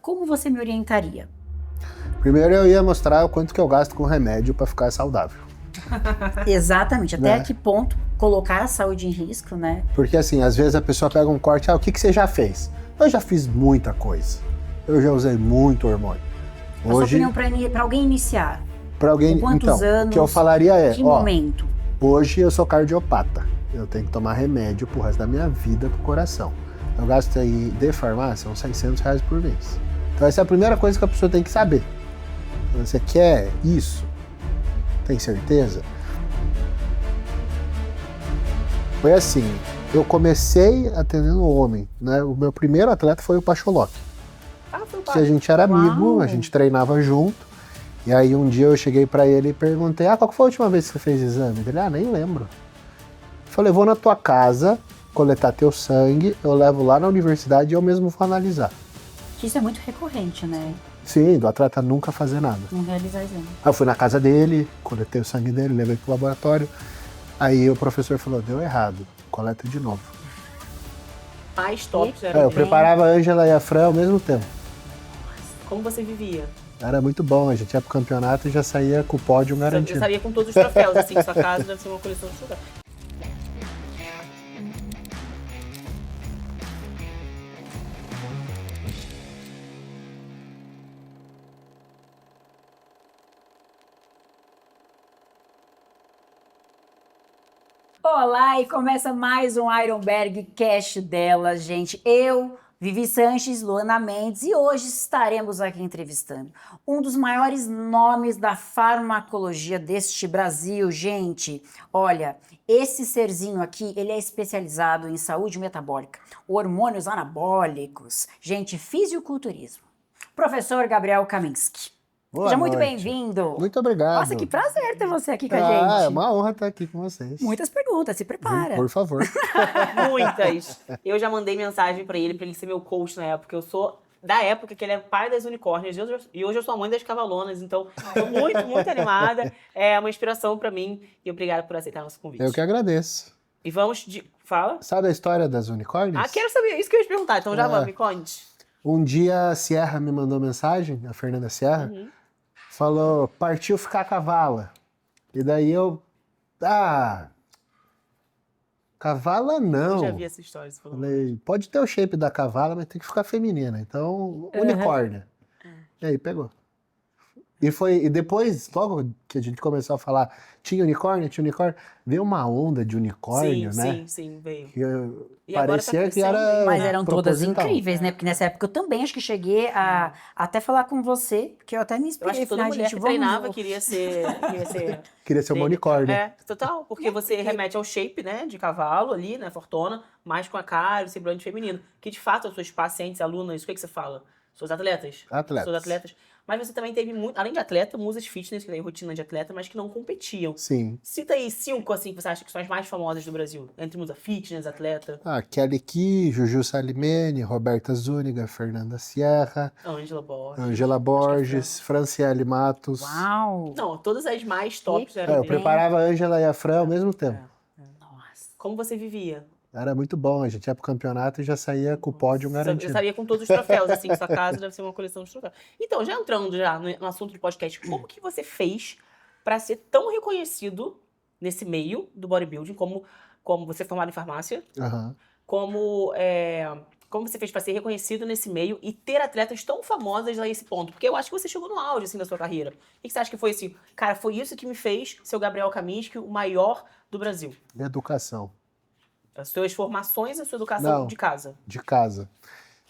como você me orientaria? Primeiro eu ia mostrar o quanto que eu gasto com remédio para ficar saudável. Exatamente, até Né? que ponto colocar a saúde em risco, né? Porque assim, às vezes a pessoa pega um corte, o que você já fez? Eu já fiz muita coisa. Eu já usei muito hormônio. A sua opinião para alguém iniciar? Para alguém, Com quantos então, anos? o que eu falaria é, Que momento? hoje eu sou cardiopata. Eu tenho que tomar remédio pro resto da minha vida pro coração. Eu gasto aí de farmácia uns R$600 por mês. Então essa é a primeira coisa que a pessoa tem que saber. Você quer isso? Tem certeza? Foi assim, eu comecei atendendo homem, né? O meu primeiro atleta foi o Pacholoc. Foi o Que a gente era amigo, a gente treinava junto. E aí um dia eu cheguei pra ele e perguntei, qual que foi a última vez que você fez exame? Ele, nem lembro. Eu falei, vou na tua casa coletar teu sangue, eu levo lá na universidade e eu mesmo vou analisar. Isso é muito recorrente, né? Sim, do atleta nunca fazer nada. Não realizar exame. Aí eu fui na casa dele, coletei o sangue dele, levei pro laboratório. Aí o professor falou, deu errado, coleta de novo. Mais tops Eu preparava a Ângela e a Fran ao mesmo tempo. Como você vivia? Era muito bom, a gente ia pro campeonato e já saía com o pódio garantido. Você saía com todos os troféus, assim, sua casa deve ser uma coleção de troféus. Olá, e começa mais um Ironberg Cash dela, gente. Eu, Vivi Sanches, Luana Mendes, e hoje estaremos aqui entrevistando um dos maiores nomes da farmacologia deste Brasil, gente. Olha, esse serzinho aqui, ele é especializado em saúde metabólica, hormônios anabólicos, gente, fisiculturismo. Professor Gabriel Kaminski. Boa Seja muito noite. bem-vindo. Muito obrigado. Nossa, que prazer ter você aqui com a gente. É uma honra estar aqui com vocês. Muitas perguntas, se prepara. Por favor. Muitas. Eu já mandei mensagem pra ele ser meu coach na época. Eu sou da época que ele é pai das unicórnias e hoje eu sou a mãe das cavalonas. Então, tô muito, muito animada. É uma inspiração pra mim e obrigada por aceitar nosso convite. Eu que agradeço. E vamos de... Fala. Sabe a história das unicórnias? Quero saber. Isso que eu ia te perguntar. Então já vamos, me conte. Um dia a Sierra me mandou mensagem, a Fernanda Sierra, falou, partiu ficar cavala. E daí eu, cavala não. Eu já vi essa história. Você falou. Falei, pode ter o shape da cavala, mas tem que ficar feminina. Então, unicórnia. E aí, pegou. E depois, logo que a gente começou a falar, tinha unicórnio, veio uma onda de unicórnio, né? Sim, veio. Que parecia que era Mas eram todas proposital. incríveis, né? Porque nessa época eu também acho que cheguei a até falar com você, que eu até me Eu inspirei. acho que toda falei, mulher gente, que vamos- treinava queria ser Queria ser uma unicórnio. Total. Porque você remete ao shape, né, de cavalo ali, né, fortuna, mas com a cara, o semblante feminino. Que, de fato, as suas pacientes, alunas, o que você fala? Suas atletas? Atletas. Suas atletas. Mas você também teve, além de atleta, musas fitness, que tem rotina de atleta, mas que não competiam. Sim. Cita aí 5, assim, que você acha que são as mais famosas do Brasil. Entre musa fitness, atleta. Kelly Ki, Juju Salimene, Roberta Zúñiga, Fernanda Sierra, Angela Borges. Angela Borges, Franciele Matos. Uau! Não, todas as mais tops eram Eu dele. preparava a Ângela e a Fran ao mesmo tempo. Nossa. Como você vivia? Era muito bom, a gente ia pro campeonato e já saía com o pódio Eu garantido. sabia com todos os troféus, assim, que sua casa deve ser uma coleção de troféus. Então, já entrando no assunto do podcast, como que você fez pra ser tão reconhecido nesse meio do bodybuilding, como você é formado em farmácia, Aham. como você fez pra ser reconhecido nesse meio e ter atletas tão famosas a esse ponto? Porque eu acho que você chegou no auge, assim, da sua carreira. O que você acha que foi assim? Cara, foi isso que me fez ser o Gabriel Kaminski, o maior do Brasil. Educação. As suas formações e a sua educação Não. de casa. De casa.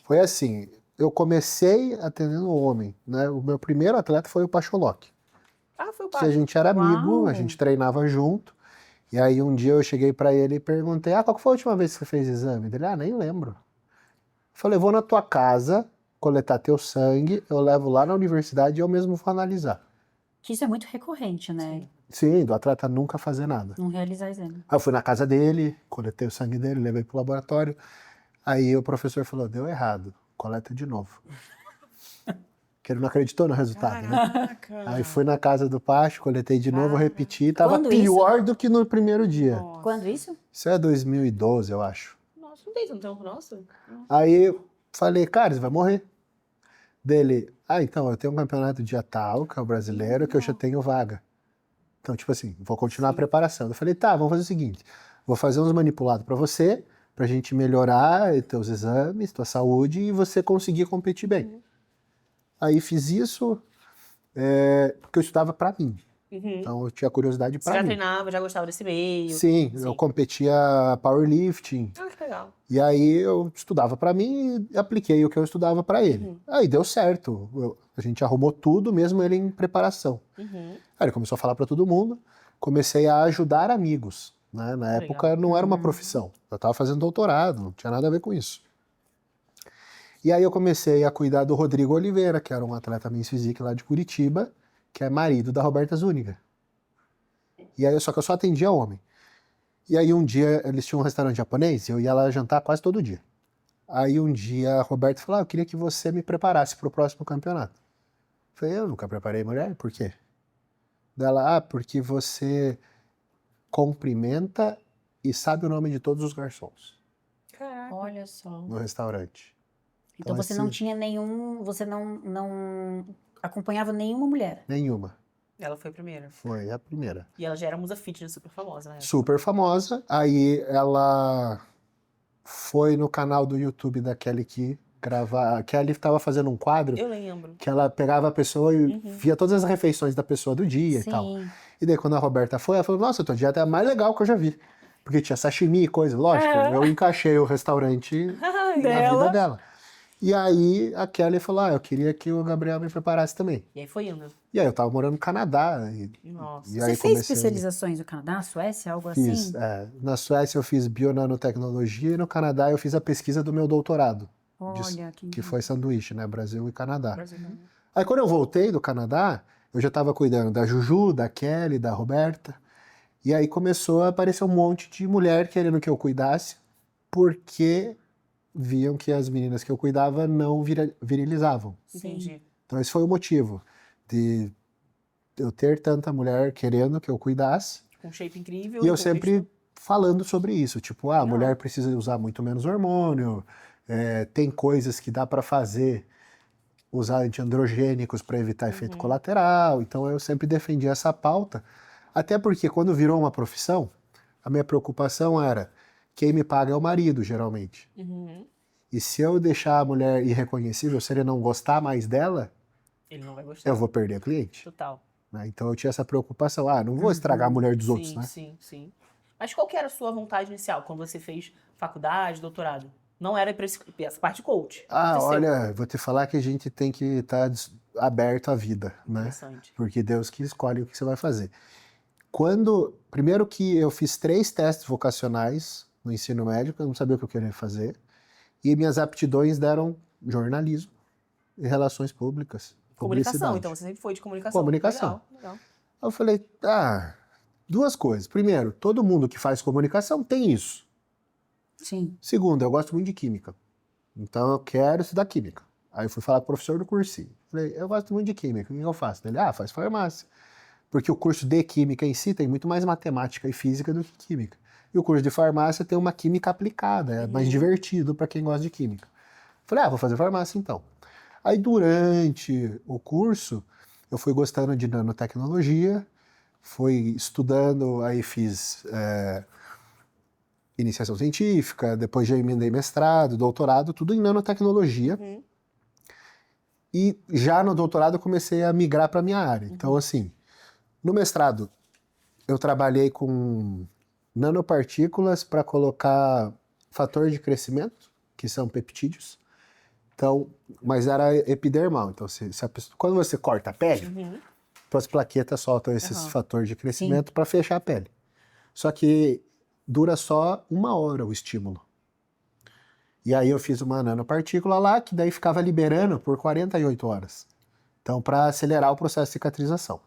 Foi assim, eu comecei atendendo homem, né? O meu primeiro atleta foi o Pacholoc. Foi o Que a gente era amigo, Uau. a gente treinava junto. E aí um dia eu cheguei pra ele e perguntei, qual que foi a última vez que você fez exame? Ele, nem lembro. Eu falei, vou na tua casa coletar teu sangue, eu levo lá na universidade e eu mesmo vou analisar. Que isso é muito recorrente, né? Sim, do atleta nunca fazer nada. Não realizar exame. Aí eu fui na casa dele, coletei o sangue dele, levei pro laboratório. Aí o professor falou, deu errado, coleta de novo. Que ele não acreditou no resultado, né? Caraca. Aí fui na casa do Pacho, coletei de novo, repeti, tava Quando pior do que no primeiro dia. Nossa. Quando isso? Isso é 2012, eu acho. Nossa, não tem tanto tempo, nossa. Aí eu falei, cara, você vai morrer. Dele, então, eu tenho um campeonato dia tal, que é o brasileiro, que eu já tenho vaga. Então, tipo assim, vou continuar a preparação. Eu falei, tá, vamos fazer o seguinte, vou fazer uns manipulados pra você, pra gente melhorar teus exames, tua saúde e você conseguir competir bem. Aí fiz isso, porque eu estudava pra mim. Então eu tinha curiosidade Você pra já mim. treinava, já gostava desse meio? Sim, eu competia powerlifting. Ah, que legal. E aí eu estudava pra mim e apliquei o que eu estudava pra ele. Aí deu certo. A gente arrumou tudo, mesmo ele em preparação. Aí ele começou a falar pra todo mundo. Comecei a ajudar amigos, né? Na época não era uma profissão. Eu tava fazendo doutorado, não tinha nada a ver com isso. E aí eu comecei a cuidar do Rodrigo Oliveira, que era um atleta Men's Physique lá de Curitiba, que é marido da Roberta Zúñiga. E aí, só que eu só atendia homem. E aí um dia eles tinham um restaurante japonês e eu ia lá jantar quase todo dia. Aí um dia a Roberta falou, eu queria que você me preparasse para o próximo campeonato. Eu falei, eu nunca preparei mulher, por quê? Dela, porque você cumprimenta e sabe o nome de todos os garçons Caraca. Olha só. no restaurante. Então você assim, não tinha nenhum, você não acompanhava nenhuma mulher. Nenhuma. Ela foi a primeira. Foi a primeira. E ela já era musa fitness super famosa, né? Super famosa. Aí ela foi no canal do YouTube da Kelly Ki gravar. A Kelly estava fazendo um quadro Eu lembro. que ela pegava a pessoa e via todas as refeições da pessoa do dia e tal. Sim. E daí quando a Roberta foi, ela falou, nossa, tua dieta é a mais legal que eu já vi. Porque tinha sashimi e coisa. Lógico, eu encaixei o restaurante na vida dela. E aí a Kelly falou, eu queria que o Gabriel me preparasse também. E aí foi indo. E aí eu tava morando no Canadá. Nossa. E Você aí fez especializações no Canadá, Suécia, algo Fiz, assim? na Suécia eu fiz bionanotecnologia e no Canadá eu fiz a pesquisa do meu doutorado. Olha, Que foi sanduíche, né? Brasil e Canadá. Brasileiro. Aí quando eu voltei do Canadá, eu já estava cuidando da Juju, da Kelly, da Roberta. E aí começou a aparecer um monte de mulher querendo que eu cuidasse, porque viam que as meninas que eu cuidava não virilizavam. Entendi. Então esse foi o motivo de eu ter tanta mulher querendo que eu cuidasse. Com um shape incrível. E eu sempre falando sobre isso, tipo, a mulher precisa usar muito menos hormônio, tem coisas que dá para fazer, usar antiandrogênicos para evitar efeito colateral. Então eu sempre defendi essa pauta, até porque quando virou uma profissão, a minha preocupação era quem me paga é o marido, geralmente. E se eu deixar a mulher irreconhecível, se ele não gostar mais dela, ele não vai gostar. eu vou perder a cliente. Total. Né? Então eu tinha essa preocupação, não vou estragar a mulher dos outros, né? Sim, sim. Mas qual que era a sua vontade inicial, quando você fez faculdade, doutorado? Não era para essa parte de coach. Olha, vou te falar que a gente tem que estar aberto à vida, né? Interessante. Porque Deus que escolhe o que você vai fazer. Primeiro que eu fiz 3 testes vocacionais no ensino médio, eu não sabia o que eu queria fazer, e minhas aptidões deram jornalismo e relações públicas. Comunicação, então você sempre foi de comunicação. Comunicação. Legal. Aí eu falei, 2 coisas. Primeiro, todo mundo que faz comunicação tem isso. Sim. Segundo, eu gosto muito de química. Então eu quero estudar química. Aí eu fui falar com o professor do cursinho. Falei, eu gosto muito de química, o que eu faço? Ele, faz farmácia. Porque o curso de química em si tem muito mais matemática e física do que química. E o curso de farmácia tem uma química aplicada, é mais divertido para quem gosta de química. Falei, vou fazer farmácia então. Aí durante o curso, eu fui gostando de nanotecnologia, fui estudando, aí fiz iniciação científica, depois já emendei mestrado, doutorado, tudo em nanotecnologia. E já no doutorado eu comecei a migrar para a minha área. Então, assim, no mestrado eu trabalhei com nanopartículas para colocar fator de crescimento, que são peptídeos. Então, mas era epidermal. Então, quando você corta a pele, as plaquetas soltam esses fatores de crescimento para fechar a pele. Só que dura só 1 hora o estímulo. E aí eu fiz uma nanopartícula lá, que daí ficava liberando por 48 horas. Então, para acelerar o processo de cicatrização.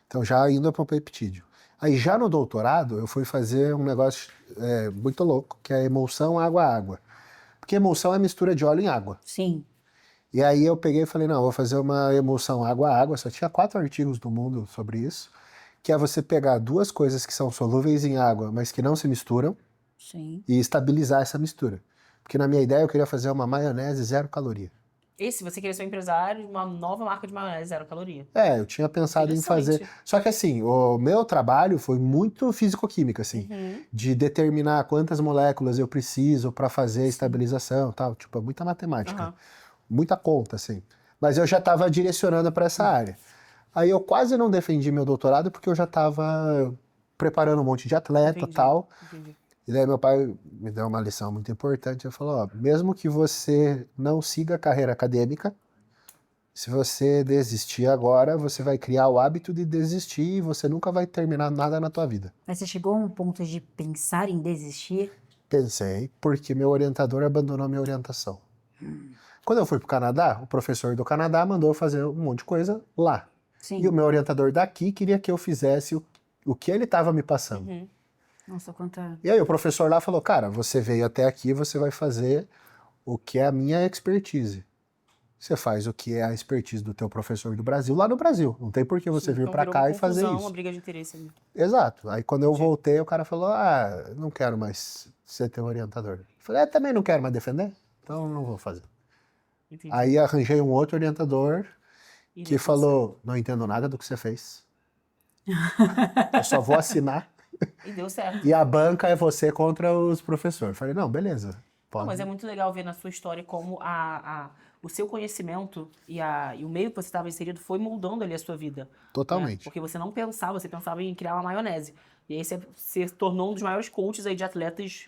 Então, já indo para o peptídeo. Aí, já no doutorado, eu fui fazer um negócio muito louco, que é a emulsão água-água. Porque emulsão é mistura de óleo em água. Sim. E aí eu peguei e falei, não, vou fazer uma emulsão água-água, só tinha 4 artigos no mundo sobre isso, que é você pegar 2 coisas que são solúveis em água, mas que não se misturam, Sim. e estabilizar essa mistura. Porque na minha ideia eu queria fazer uma maionese 0 caloria. Você queria ser um empresário de uma nova marca de maionese, zero caloria. Eu tinha pensado em fazer. Interessante. Só que assim, o meu trabalho foi muito físico-química, assim, Uhum. de determinar quantas moléculas eu preciso para fazer a estabilização, tal, tipo, muita matemática, Aham. muita conta, assim. Mas eu já estava direcionando para essa área. Aí eu quase não defendi meu doutorado porque eu já estava preparando um monte de atleta, Entendi. tal. Entendi. E daí meu pai me deu uma lição muito importante. Ele falou, ó, mesmo que você não siga a carreira acadêmica, se você desistir agora, você vai criar o hábito de desistir e você nunca vai terminar nada na tua vida. Mas você chegou a um ponto de pensar em desistir? Pensei, porque meu orientador abandonou minha orientação. Quando eu fui pro Canadá, o professor do Canadá mandou eu fazer um monte de coisa lá. Sim. E o meu orientador daqui queria que eu fizesse o que ele estava me passando. Uhum. Nossa, quanta... E aí o professor lá falou, cara, você veio até aqui, você vai fazer o que é a minha expertise. Você faz o que é a expertise do teu professor do Brasil lá no Brasil. Não tem por que você vir Então pra virou cá uma e fazer confusão, isso. uma briga de interesse ali. Exato. Aí quando eu voltei, o cara falou, não quero mais ser teu orientador. Eu falei, também não quero mais defender, então não vou fazer. Entendi. Aí arranjei um outro orientador E que depois- falou, não entendo nada do que você fez. Eu só vou assinar E deu certo. e a banca é você contra os professores. Eu falei, não, beleza. Não, Pode. mas é muito legal ver na sua história como o seu conhecimento e o meio que você estava inserido foi moldando ali a sua vida. Né? Totalmente. Porque você não pensava, você pensava em criar uma maionese. E aí você se tornou um dos maiores coaches aí de atletas,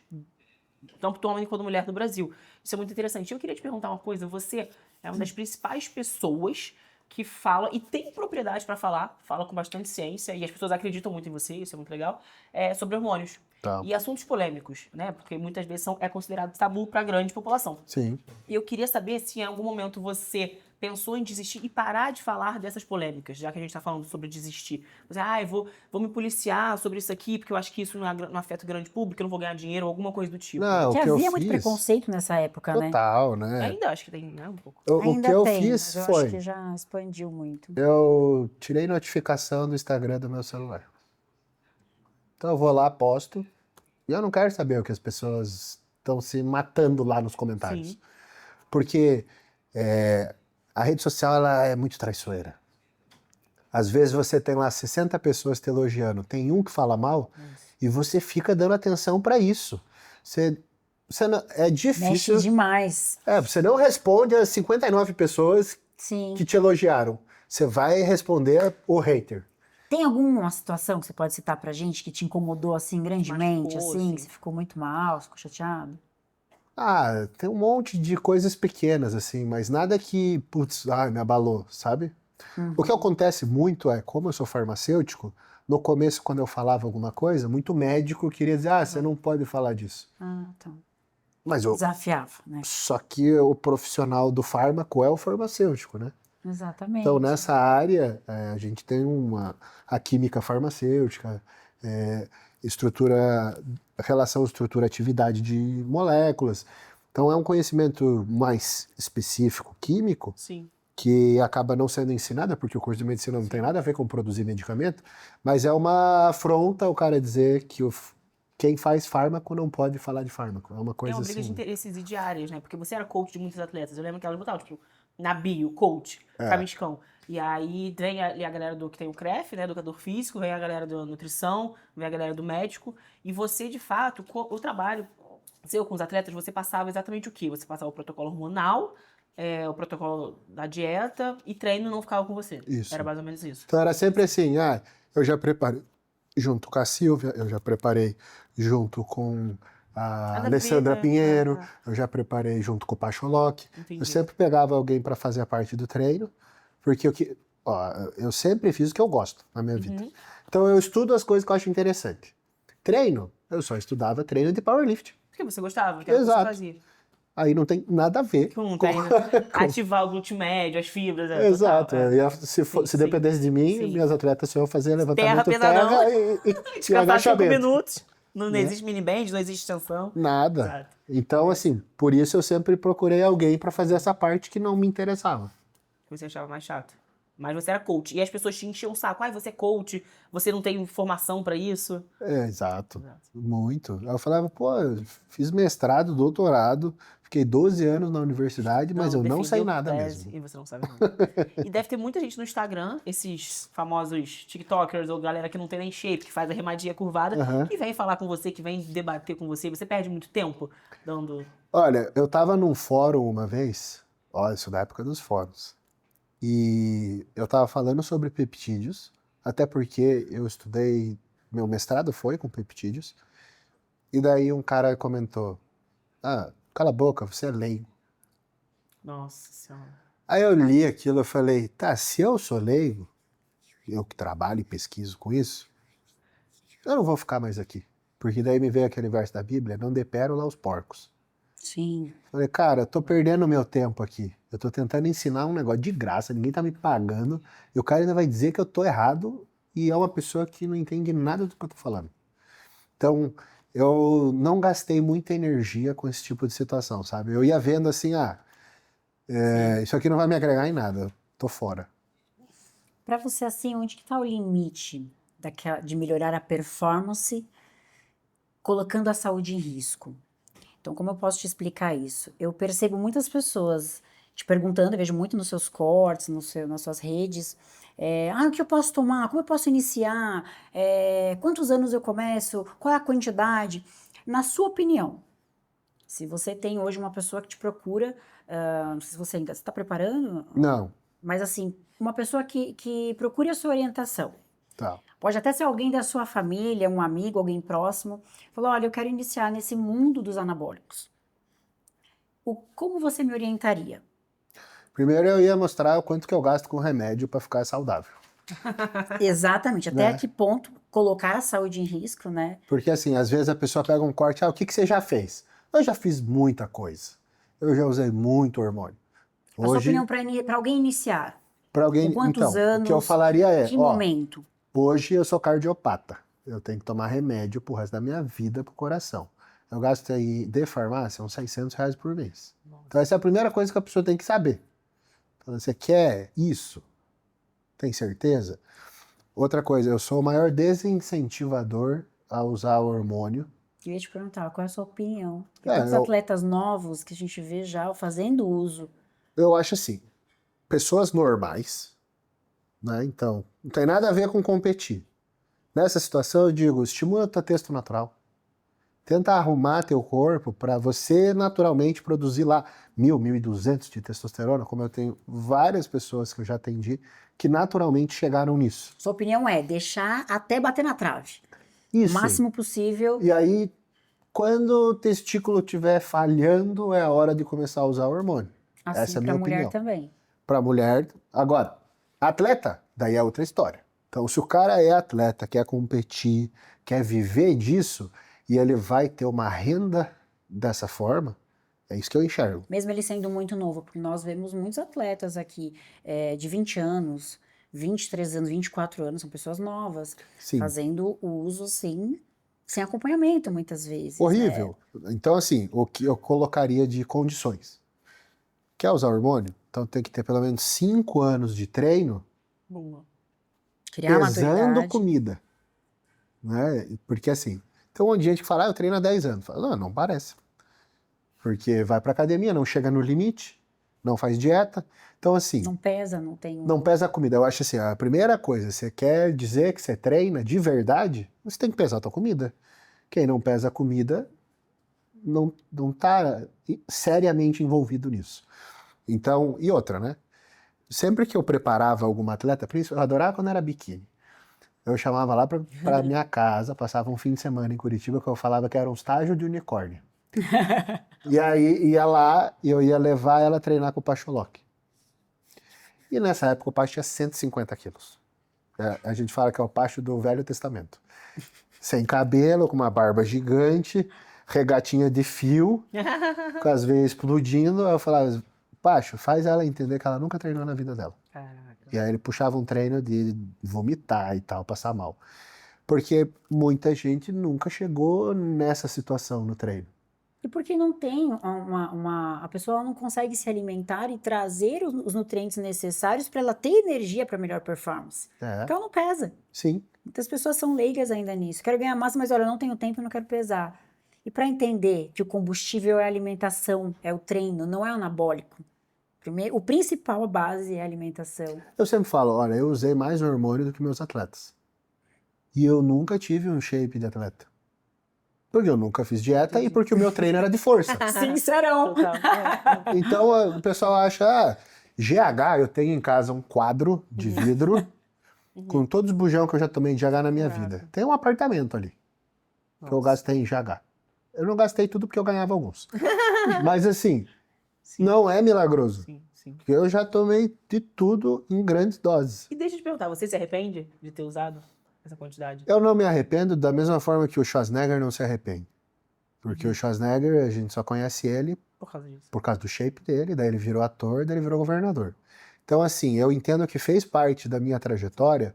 tanto homem quanto mulher do Brasil. Isso é muito interessante. Eu queria te perguntar uma coisa. Você é uma das principais pessoas que fala, e tem propriedade para falar, fala com bastante ciência, e as pessoas acreditam muito em você, isso é muito legal, sobre hormônios. Tá. E assuntos polêmicos, né? Porque muitas vezes é considerado tabu para a grande população. Sim. E eu queria saber se em algum momento você pensou em desistir e parar de falar dessas polêmicas, já que a gente está falando sobre desistir. Você, eu vou me policiar sobre isso aqui, porque eu acho que isso não afeta o grande público, eu não vou ganhar dinheiro, ou alguma coisa do tipo. Não, Que o que eu havia muito fiz... preconceito nessa época, né? Total, né? Ainda acho que tem, né, um pouco. O Ainda que eu tem, fiz mas eu foi... acho que já expandiu muito. Eu tirei notificação do Instagram do meu celular. Então eu vou lá, posto, e eu não quero saber o que as pessoas estão se matando lá nos comentários. Sim. Porque a rede social ela é muito traiçoeira. Às vezes você tem lá 60 pessoas te elogiando, tem um que fala mal, e você fica dando atenção para isso. Você não, é difícil... Mexe demais. Você não responde às 59 pessoas Sim. que te elogiaram. Você vai responder o hater. Tem alguma situação que você pode citar pra gente que te incomodou assim grandemente, Machucou, assim, assim. que você ficou muito mal, ficou chateado? Tem um monte de coisas pequenas, assim, mas nada que, putz, me abalou, sabe? O que acontece muito é, como eu sou farmacêutico, no começo, quando eu falava alguma coisa, muito médico queria dizer, você não pode falar disso. Então. Mas eu... Desafiava, né? Só que o profissional do fármaco é o farmacêutico, né? Exatamente. Então, nessa área, a gente tem a química farmacêutica, relação estrutura-atividade de moléculas. Então, é um conhecimento mais específico, químico, Sim. que acaba não sendo ensinada, porque o curso de medicina não tem nada a ver com produzir medicamento, mas é uma afronta o cara dizer que quem faz fármaco não pode falar de fármaco. É uma É coisa uma briga de assim... interesses e diárias, né? Porque você era coach de muitos atletas. Eu lembro que elas botavam, tipo, na bio, coach, camiscão. E aí vem ali a galera que tem o CREF, né, educador físico, vem a galera da nutrição, vem a galera do médico. E você, de fato, o trabalho seu com os atletas, você passava exatamente o quê? Você passava o protocolo hormonal, o protocolo da dieta e treino não ficava com você. Isso. Era mais ou menos isso. Então era sempre assim, eu já preparei junto com a Silvia, eu já preparei junto com a Alessandra Pinheiro, eu já preparei junto com o Pacholoc. Entendi. Eu sempre pegava alguém para fazer a parte do treino, porque eu sempre fiz o que eu gosto na minha vida. Então eu estudo as coisas que eu acho interessante. Treino, eu só estudava treino de powerlifting. Porque você gostava, que era o que você Exato. fazia. Aí não tem nada a ver Com ativar o glúteo médio, as fibras. Exato. Total, Se dependesse de mim, Sim. minhas atletas iam fazer levantamento pesadão. terra e Descansar 5 agachamento. minutos. Não Né? existe mini band, não existe extensão. Nada. Exato. Então, assim, por isso eu sempre procurei alguém para fazer essa parte que não me interessava. Você achava mais chato. Mas você era coach. E as pessoas te enchiam o saco. Você é coach, você não tem formação pra isso. Exato. Muito. Aí eu falava, eu fiz mestrado, doutorado, Fiquei 12 anos na universidade, mas eu não sei defendeu nada tese mesmo. E você não sabe nada. E deve ter muita gente no Instagram, esses famosos TikTokers ou galera que não tem nem shape, que faz a remadinha curvada, Aham. que vem falar com você, que vem debater com você. Você perde muito tempo dando... Olha, eu tava num fórum uma vez, olha, isso da época dos fóruns, e eu tava falando sobre peptídeos, até porque eu estudei, meu mestrado foi com peptídeos, e daí um cara comentou, ah, cala a boca, você é leigo. Nossa Senhora. Aí eu li aquilo e falei, tá, se eu sou leigo, eu que trabalho e pesquiso com isso, eu não vou ficar mais aqui. Porque daí me veio aquele verso da Bíblia, não dê pérola aos porcos. Sim. Falei, cara, eu tô perdendo meu tempo aqui. Eu tô tentando ensinar um negócio de graça, ninguém tá me pagando, e o cara ainda vai dizer que eu tô errado, e é uma pessoa que não entende nada do que eu tô falando. Então, eu não gastei muita energia com esse tipo de situação, sabe? Eu ia vendo assim, isso aqui não vai me agregar em nada, eu tô fora. Para você, assim, onde que tá o limite de melhorar a performance colocando a saúde em risco? Então, como eu posso te explicar isso? Eu percebo muitas pessoas te perguntando, eu vejo muito nos seus cortes, nas suas redes, o que eu posso tomar? Como eu posso iniciar? Quantos anos eu começo? Qual é a quantidade? Na sua opinião, se você tem hoje uma pessoa que te procura, não sei se você ainda está preparando, Não, mas assim, uma pessoa que procure a sua orientação. tá. Pode até ser alguém da sua família, um amigo, alguém próximo. Falou, olha, eu quero iniciar nesse mundo dos anabólicos. Como você me orientaria? Primeiro eu ia mostrar o quanto que eu gasto com remédio pra ficar saudável. Exatamente. Até Né? que ponto colocar a saúde em risco, né? Porque assim, às vezes a pessoa pega um corte, o que que você já fez? Eu já fiz muita coisa. Eu já usei muito hormônio. A sua Hoje, opinião para alguém iniciar? para alguém, Com quantos então, o que eu anos? falaria é, Que momento? hoje eu sou cardiopata. Eu tenho que tomar remédio pro resto da minha vida pro coração. Eu gasto aí de farmácia uns R$600 por mês. Então essa é a primeira coisa que a pessoa tem que saber. Então, você quer isso? Tem certeza? Outra coisa, eu sou o maior desincentivador a usar hormônio. Eu ia te perguntar, qual é a sua opinião? Porque É, tantos eu- atletas novos que a gente vê já fazendo uso. Eu acho assim, pessoas normais, né? Então, não tem nada a ver com competir. Nessa situação, eu digo, estimula teu texto natural. Tenta arrumar teu corpo para você naturalmente produzir lá 1.200 de testosterona, como eu tenho várias pessoas que eu já atendi, que naturalmente chegaram nisso. Sua opinião é deixar até bater na trave. Isso. O máximo possível. E aí, quando o testículo estiver falhando, é a hora de começar a usar hormônio. Assim, Essa é a para minha mulher opinião. também. Para mulher, agora, atleta, daí é outra história. Então, se o cara é atleta, quer competir, quer viver disso, e ele vai ter uma renda dessa forma, é isso que eu enxergo. Mesmo ele sendo muito novo, porque nós vemos muitos atletas aqui de 20 anos, 23 anos, 24 anos, são pessoas novas, Sim. fazendo o uso sem acompanhamento muitas vezes. Horrível. Então, assim, o que eu colocaria de condições? Quer usar hormônio? Então tem que ter pelo menos 5 anos de treino Boa. Criar pesando maturidade. comida. Né? Porque assim, tem um monte de gente que fala, eu treino há 10 anos. Fala, não parece. Porque vai pra academia, não chega no limite, não faz dieta. Então assim, Não pesa, não tem... não pesa a comida. Eu acho assim, a primeira coisa, você quer dizer que você treina de verdade, você tem que pesar a tua comida. Quem não pesa a comida não tá seriamente envolvido nisso. Então, e outra, né? Sempre que eu preparava alguma atleta, eu adorava quando era biquíni. Eu chamava lá pra minha casa, passava um fim de semana em Curitiba, que eu falava que era um estágio de unicórnio. E aí ia lá e eu ia levar ela a treinar com o Pacholoc. E nessa época o Pacho tinha 150 quilos. A gente fala que é o Pacho do Velho Testamento. Sem cabelo, com uma barba gigante, regatinha de fio, com as veias explodindo. Aí eu falava, Pacho, faz ela entender que ela nunca treinou na vida dela. Caraca. E aí ele puxava um treino de vomitar e tal, passar mal. Porque muita gente nunca chegou nessa situação no treino. E porque não tem a pessoa não consegue se alimentar e trazer os nutrientes necessários para ela ter energia para melhor performance. Porque ela não pesa. Sim. Muitas pessoas são leigas ainda nisso. Quero ganhar massa, mas olha, eu não tenho tempo e não quero pesar. E para entender que o combustível é a alimentação, é o treino, não é o anabólico. Primeiro, o principal, a base é a alimentação. Eu sempre falo, olha, eu usei mais hormônio do que meus atletas. E eu nunca tive um shape de atleta. Porque eu nunca fiz dieta e porque o meu treino era de força. Sincerão. Total. Então o pessoal acha, GH, eu tenho em casa um quadro de vidro com todos os bujão que eu já tomei de GH na minha vida. Tem um apartamento ali que eu gastei em GH. Eu não gastei tudo porque eu ganhava alguns. Mas assim, não é milagroso. Sim, sim. Porque eu já tomei de tudo em grandes doses. E deixa eu te perguntar, você se arrepende de ter usado essa quantidade? Eu não me arrependo da mesma forma que o Schwarzenegger não se arrepende. Porque o Schwarzenegger, a gente só conhece ele Por causa disso. por causa do shape dele, daí ele virou ator, daí ele virou governador. Então, assim, eu entendo que fez parte da minha trajetória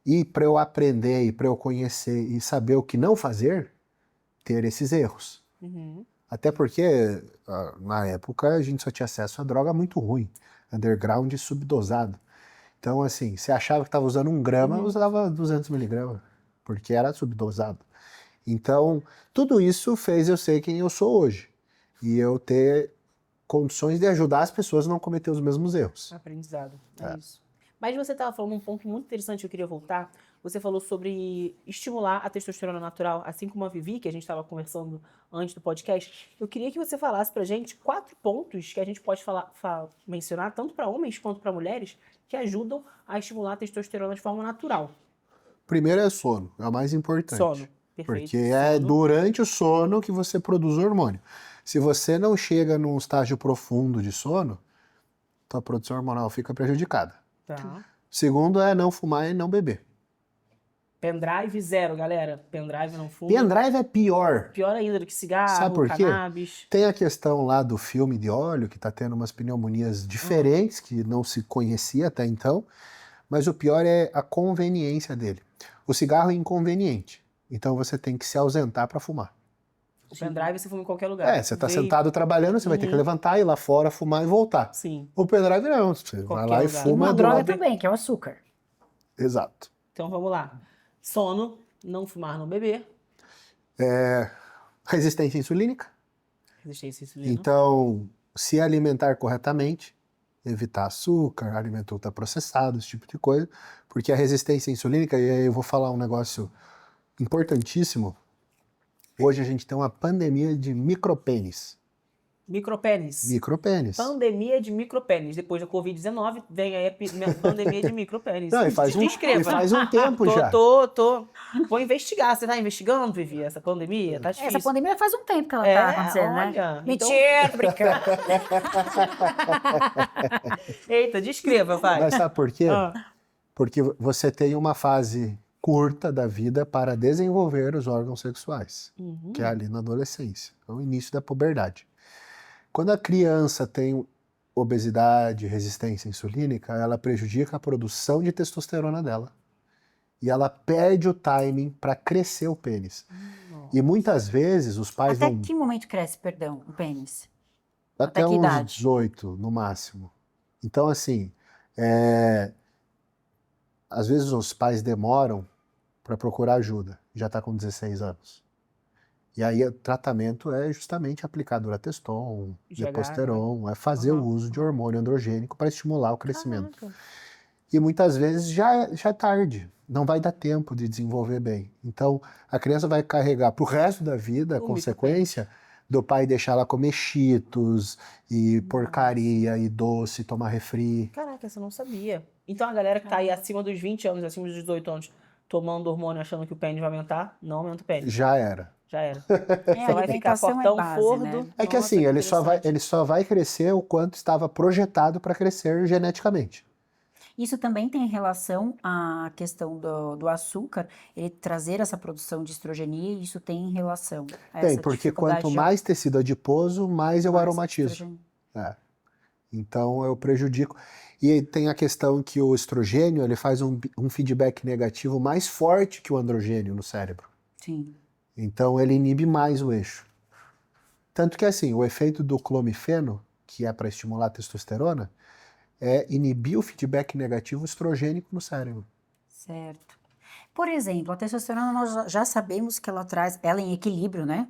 e para eu aprender e para eu conhecer e saber o que não fazer, ter esses erros. Uhum. Até porque, na época, a gente só tinha acesso a droga muito ruim, underground e subdosado. Então, assim, você achava que estava usando 1 grama, usava 200 miligramas, porque era subdosado. Então, tudo isso fez eu ser quem eu sou hoje. E eu ter condições de ajudar as pessoas a não cometer os mesmos erros. Aprendizado, é isso. Mas você estava falando um ponto muito interessante que eu queria voltar. Você falou sobre estimular a testosterona natural, assim como a Vivi, que a gente estava conversando antes do podcast. Eu queria que você falasse pra gente 4 pontos que a gente pode mencionar, tanto para homens quanto para mulheres, que ajudam a estimular a testosterona de forma natural. Primeiro é sono, é o mais importante. Sono, perfeito. Porque é Sono. durante o sono que você produz o hormônio. Se você não chega num estágio profundo de sono, tua produção hormonal fica prejudicada. Tá. Segundo é não fumar e não beber. Pendrive 0, galera. Pendrive não fuma. Pendrive é pior. Pior ainda do que cigarro, Sabe por quê? cannabis. Tem a questão lá do filme de óleo, que tá tendo umas pneumonias diferentes, que não se conhecia até então, mas o pior é a conveniência dele. O cigarro é inconveniente, então você tem que se ausentar para fumar. O pendrive você fuma em qualquer lugar. Você tá Veio- sentado trabalhando, você vai ter que levantar, ir lá fora, fumar e voltar. Sim. O pendrive não, você vai Qualquer lá e lugar. fuma Uma do droga lado. também, que é o açúcar. Exato. Então vamos lá. Sono, não fumar, não beber. Resistência insulínica. Resistência à insulina. Então, se alimentar corretamente, evitar açúcar, alimento ultraprocessado, esse tipo de coisa, porque a resistência insulínica, e aí eu vou falar um negócio importantíssimo, hoje a gente tem uma pandemia de micropênis. Micropênis. Micropênis. Pandemia de micropênis. Depois da Covid-19, vem aí a pandemia de micropênis. Não, e faz um tempo já. Tô. Vou investigar. Você tá investigando, Vivi, essa pandemia? Tá difícil. Essa pandemia faz um tempo que ela tá acontecendo, né? olha, Mentira, tô brincando. Eita, descreva, vai. Mas sabe por quê? Ah. Porque você tem uma fase curta da vida para desenvolver os órgãos sexuais, que é ali na adolescência, é o início da puberdade. Quando a criança tem obesidade, resistência insulínica, ela prejudica a produção de testosterona dela. E ela perde o timing para crescer o pênis. E muitas vezes os pais Até vão que momento cresce, perdão, o pênis? até até que uns idade? 18 no máximo. Então, assim, às vezes os pais demoram para procurar ajuda, já está com 16 anos. E aí o tratamento é justamente aplicar Durateston, GH, Deposteron, é fazer o uso de hormônio androgênico para estimular o crescimento. Caraca. E muitas vezes já é tarde, não vai dar tempo de desenvolver bem. Então a criança vai carregar para o resto da vida a consequência do pai deixar ela comer Cheetos e porcaria e doce, tomar refri. Caraca, essa eu não sabia. Então a galera que tá aí acima dos 20 anos, acima dos 18 anos, tomando hormônio achando que o pênis vai aumentar, não aumenta o pênis. Já era. Já era. É, Você vai ficar fortão, fordo. né? É que Nossa, assim, ele só interessante. vai crescer o quanto estava projetado para crescer geneticamente. Isso também tem relação à questão do açúcar, ele trazer essa produção de estrogenia, e isso tem relação a Tem, essa porque dificuldade quanto de mais tecido adiposo, mais eu mais aromatizo. estrogênio. Então eu prejudico. E aí tem a questão que o estrogênio ele faz um feedback negativo mais forte que o androgênio no cérebro. Sim. Então ele inibe mais o eixo. Tanto que assim, o efeito do clomifeno, que é para estimular a testosterona, é inibir o feedback negativo estrogênico no cérebro. Certo. Por exemplo, a testosterona nós já sabemos que ela traz, ela em equilíbrio, né?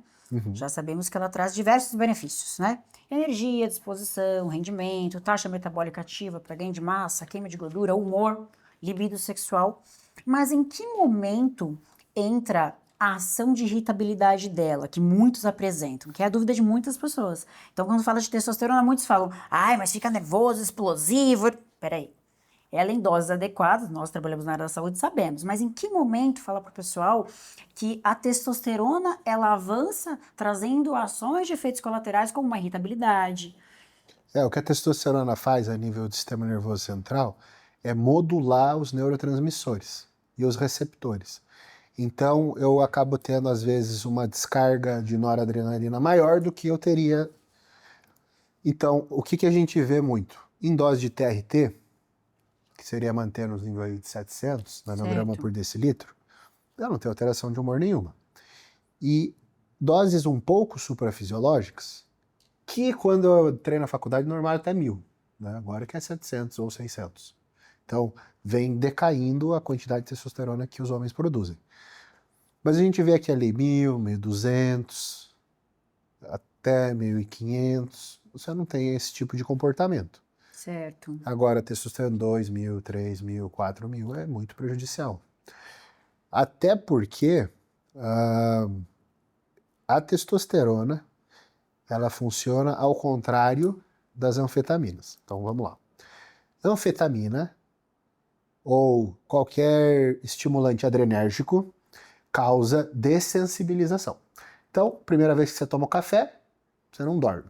Já sabemos que ela traz diversos benefícios, né? Energia, disposição, rendimento, taxa metabólica ativa para ganho de massa, queima de gordura, humor, libido sexual. Mas em que momento entra a ação de irritabilidade dela, que muitos apresentam, que é a dúvida de muitas pessoas. Então, quando fala de testosterona, muitos falam, ai, mas fica nervoso, explosivo. Peraí. Ela em doses adequadas, nós trabalhamos na área da saúde, sabemos. Mas em que momento fala para o pessoal que a testosterona, ela avança trazendo ações de efeitos colaterais como uma irritabilidade? O que a testosterona faz a nível do sistema nervoso central é modular os neurotransmissores e os receptores. Então, eu acabo tendo, às vezes, uma descarga de noradrenalina maior do que eu teria. Então, o que a gente vê muito? Em dose de TRT, que seria manter nos níveis de 700 nanograma por decilitro, eu não tenho alteração de humor nenhuma. E doses um pouco suprafisiológicas, que quando eu treino na faculdade normal até 1000, né? Agora que é 700 ou 600. Então, vem decaindo a quantidade de testosterona que os homens produzem. Mas a gente vê aqui ali 1000, 1200, até 1500, você não tem esse tipo de comportamento. Certo. Agora, testosterona 2000, 3000, 4000 é muito prejudicial. Até porque a testosterona, ela funciona ao contrário das anfetaminas. Então, vamos lá. Anfetamina ou qualquer estimulante adrenérgico causa dessensibilização. Então, primeira vez que você toma um café, você não dorme.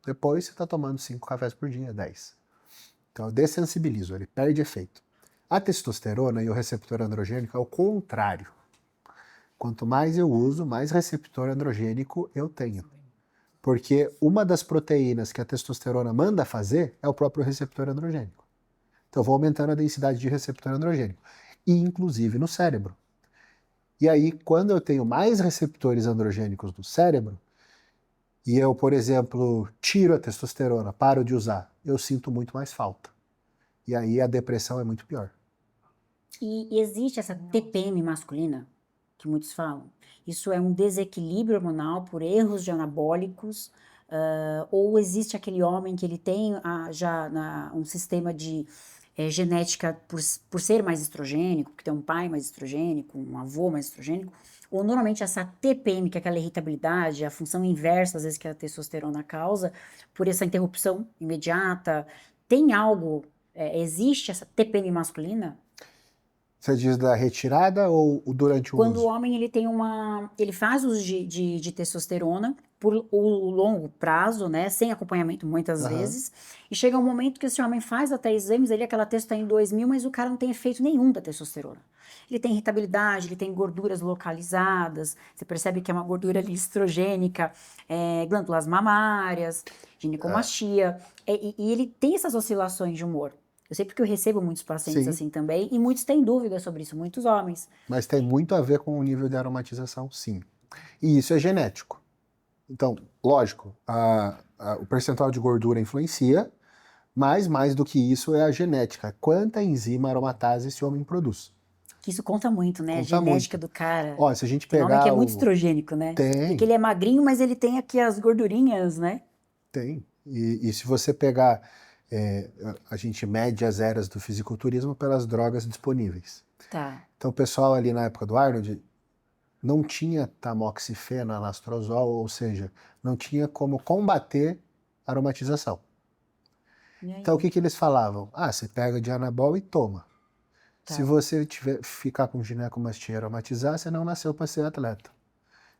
Depois você está tomando 5 cafés por dia, 10. Então, eu dessensibilizo, ele perde efeito. A testosterona e o receptor androgênico é o contrário. Quanto mais eu uso, mais receptor androgênico eu tenho. Porque uma das proteínas que a testosterona manda fazer é o próprio receptor androgênico. Então, eu vou aumentando a densidade de receptor androgênico, e inclusive no cérebro. E aí, quando eu tenho mais receptores androgênicos no cérebro, e eu, por exemplo, tiro a testosterona, paro de usar, eu sinto muito mais falta. E aí a depressão é muito pior. E existe essa TPM masculina, que muitos falam. Isso é um desequilíbrio hormonal por erros de anabólicos, ou existe aquele homem que ele tem um sistema de genética por ser mais estrogênico, que tem um pai mais estrogênico, um avô mais estrogênico, ou normalmente essa TPM, que é aquela irritabilidade, a função inversa, às vezes, que a testosterona causa, por essa interrupção imediata, tem algo, existe essa TPM masculina? Você diz da retirada ou durante o Quando uso? o homem ele faz uso de testosterona por o longo prazo, né, sem acompanhamento muitas vezes, e chega um momento que esse homem faz até exames, aquela testo está em 2000, mas o cara não tem efeito nenhum da testosterona. Ele tem irritabilidade, ele tem gorduras localizadas, você percebe que é uma gordura ali estrogênica, glândulas mamárias, ginecomastia, e ele tem essas oscilações de humor. Eu sei porque eu recebo muitos pacientes assim também, e muitos têm dúvidas sobre isso, muitos homens. Mas tem muito a ver com o nível de aromatização, sim. E isso é genético. Então, lógico, o percentual de gordura influencia, mas mais do que isso é a genética. Quanta enzima aromatase esse homem produz. Que isso conta muito, né? Conta a genética muito. do cara. Ó, se a gente Tem pegar homem que é muito estrogênico, né? Tem. Porque ele é magrinho, mas ele tem aqui as gordurinhas, né? Tem. E se você pegar... a gente mede as eras do fisiculturismo pelas drogas disponíveis. Tá. Então o pessoal ali na época do Arnold não tinha tamoxifena, anastrozol, ou seja, não tinha como combater a aromatização. Então o que eles falavam? Você pega de anabol e toma. Tá. Se você ficar com ginecomastia aromatizar, você não nasceu para ser atleta.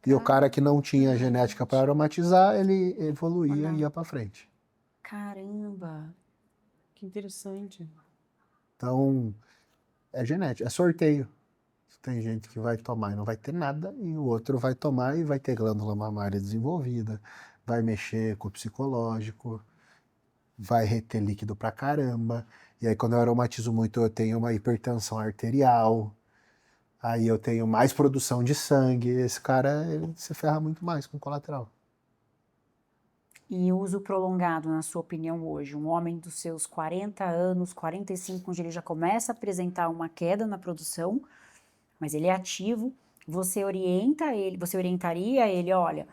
E o cara que não tinha genética para aromatizar, ele evoluía e ia para frente. Caramba! Que interessante. Então, é genética, é sorteio. Tem gente que vai tomar e não vai ter nada, e o outro vai tomar e vai ter glândula mamária desenvolvida, vai mexer com o psicológico, vai reter líquido pra caramba. E aí, quando eu aromatizo muito, eu tenho uma hipertensão arterial, aí eu tenho mais produção de sangue. Esse cara, ele se ferra muito mais com colateral. E uso prolongado, na sua opinião, hoje? Um homem dos seus 40 anos, 45, onde ele já começa a apresentar uma queda na produção, mas ele é ativo, você orientaria ele, olha,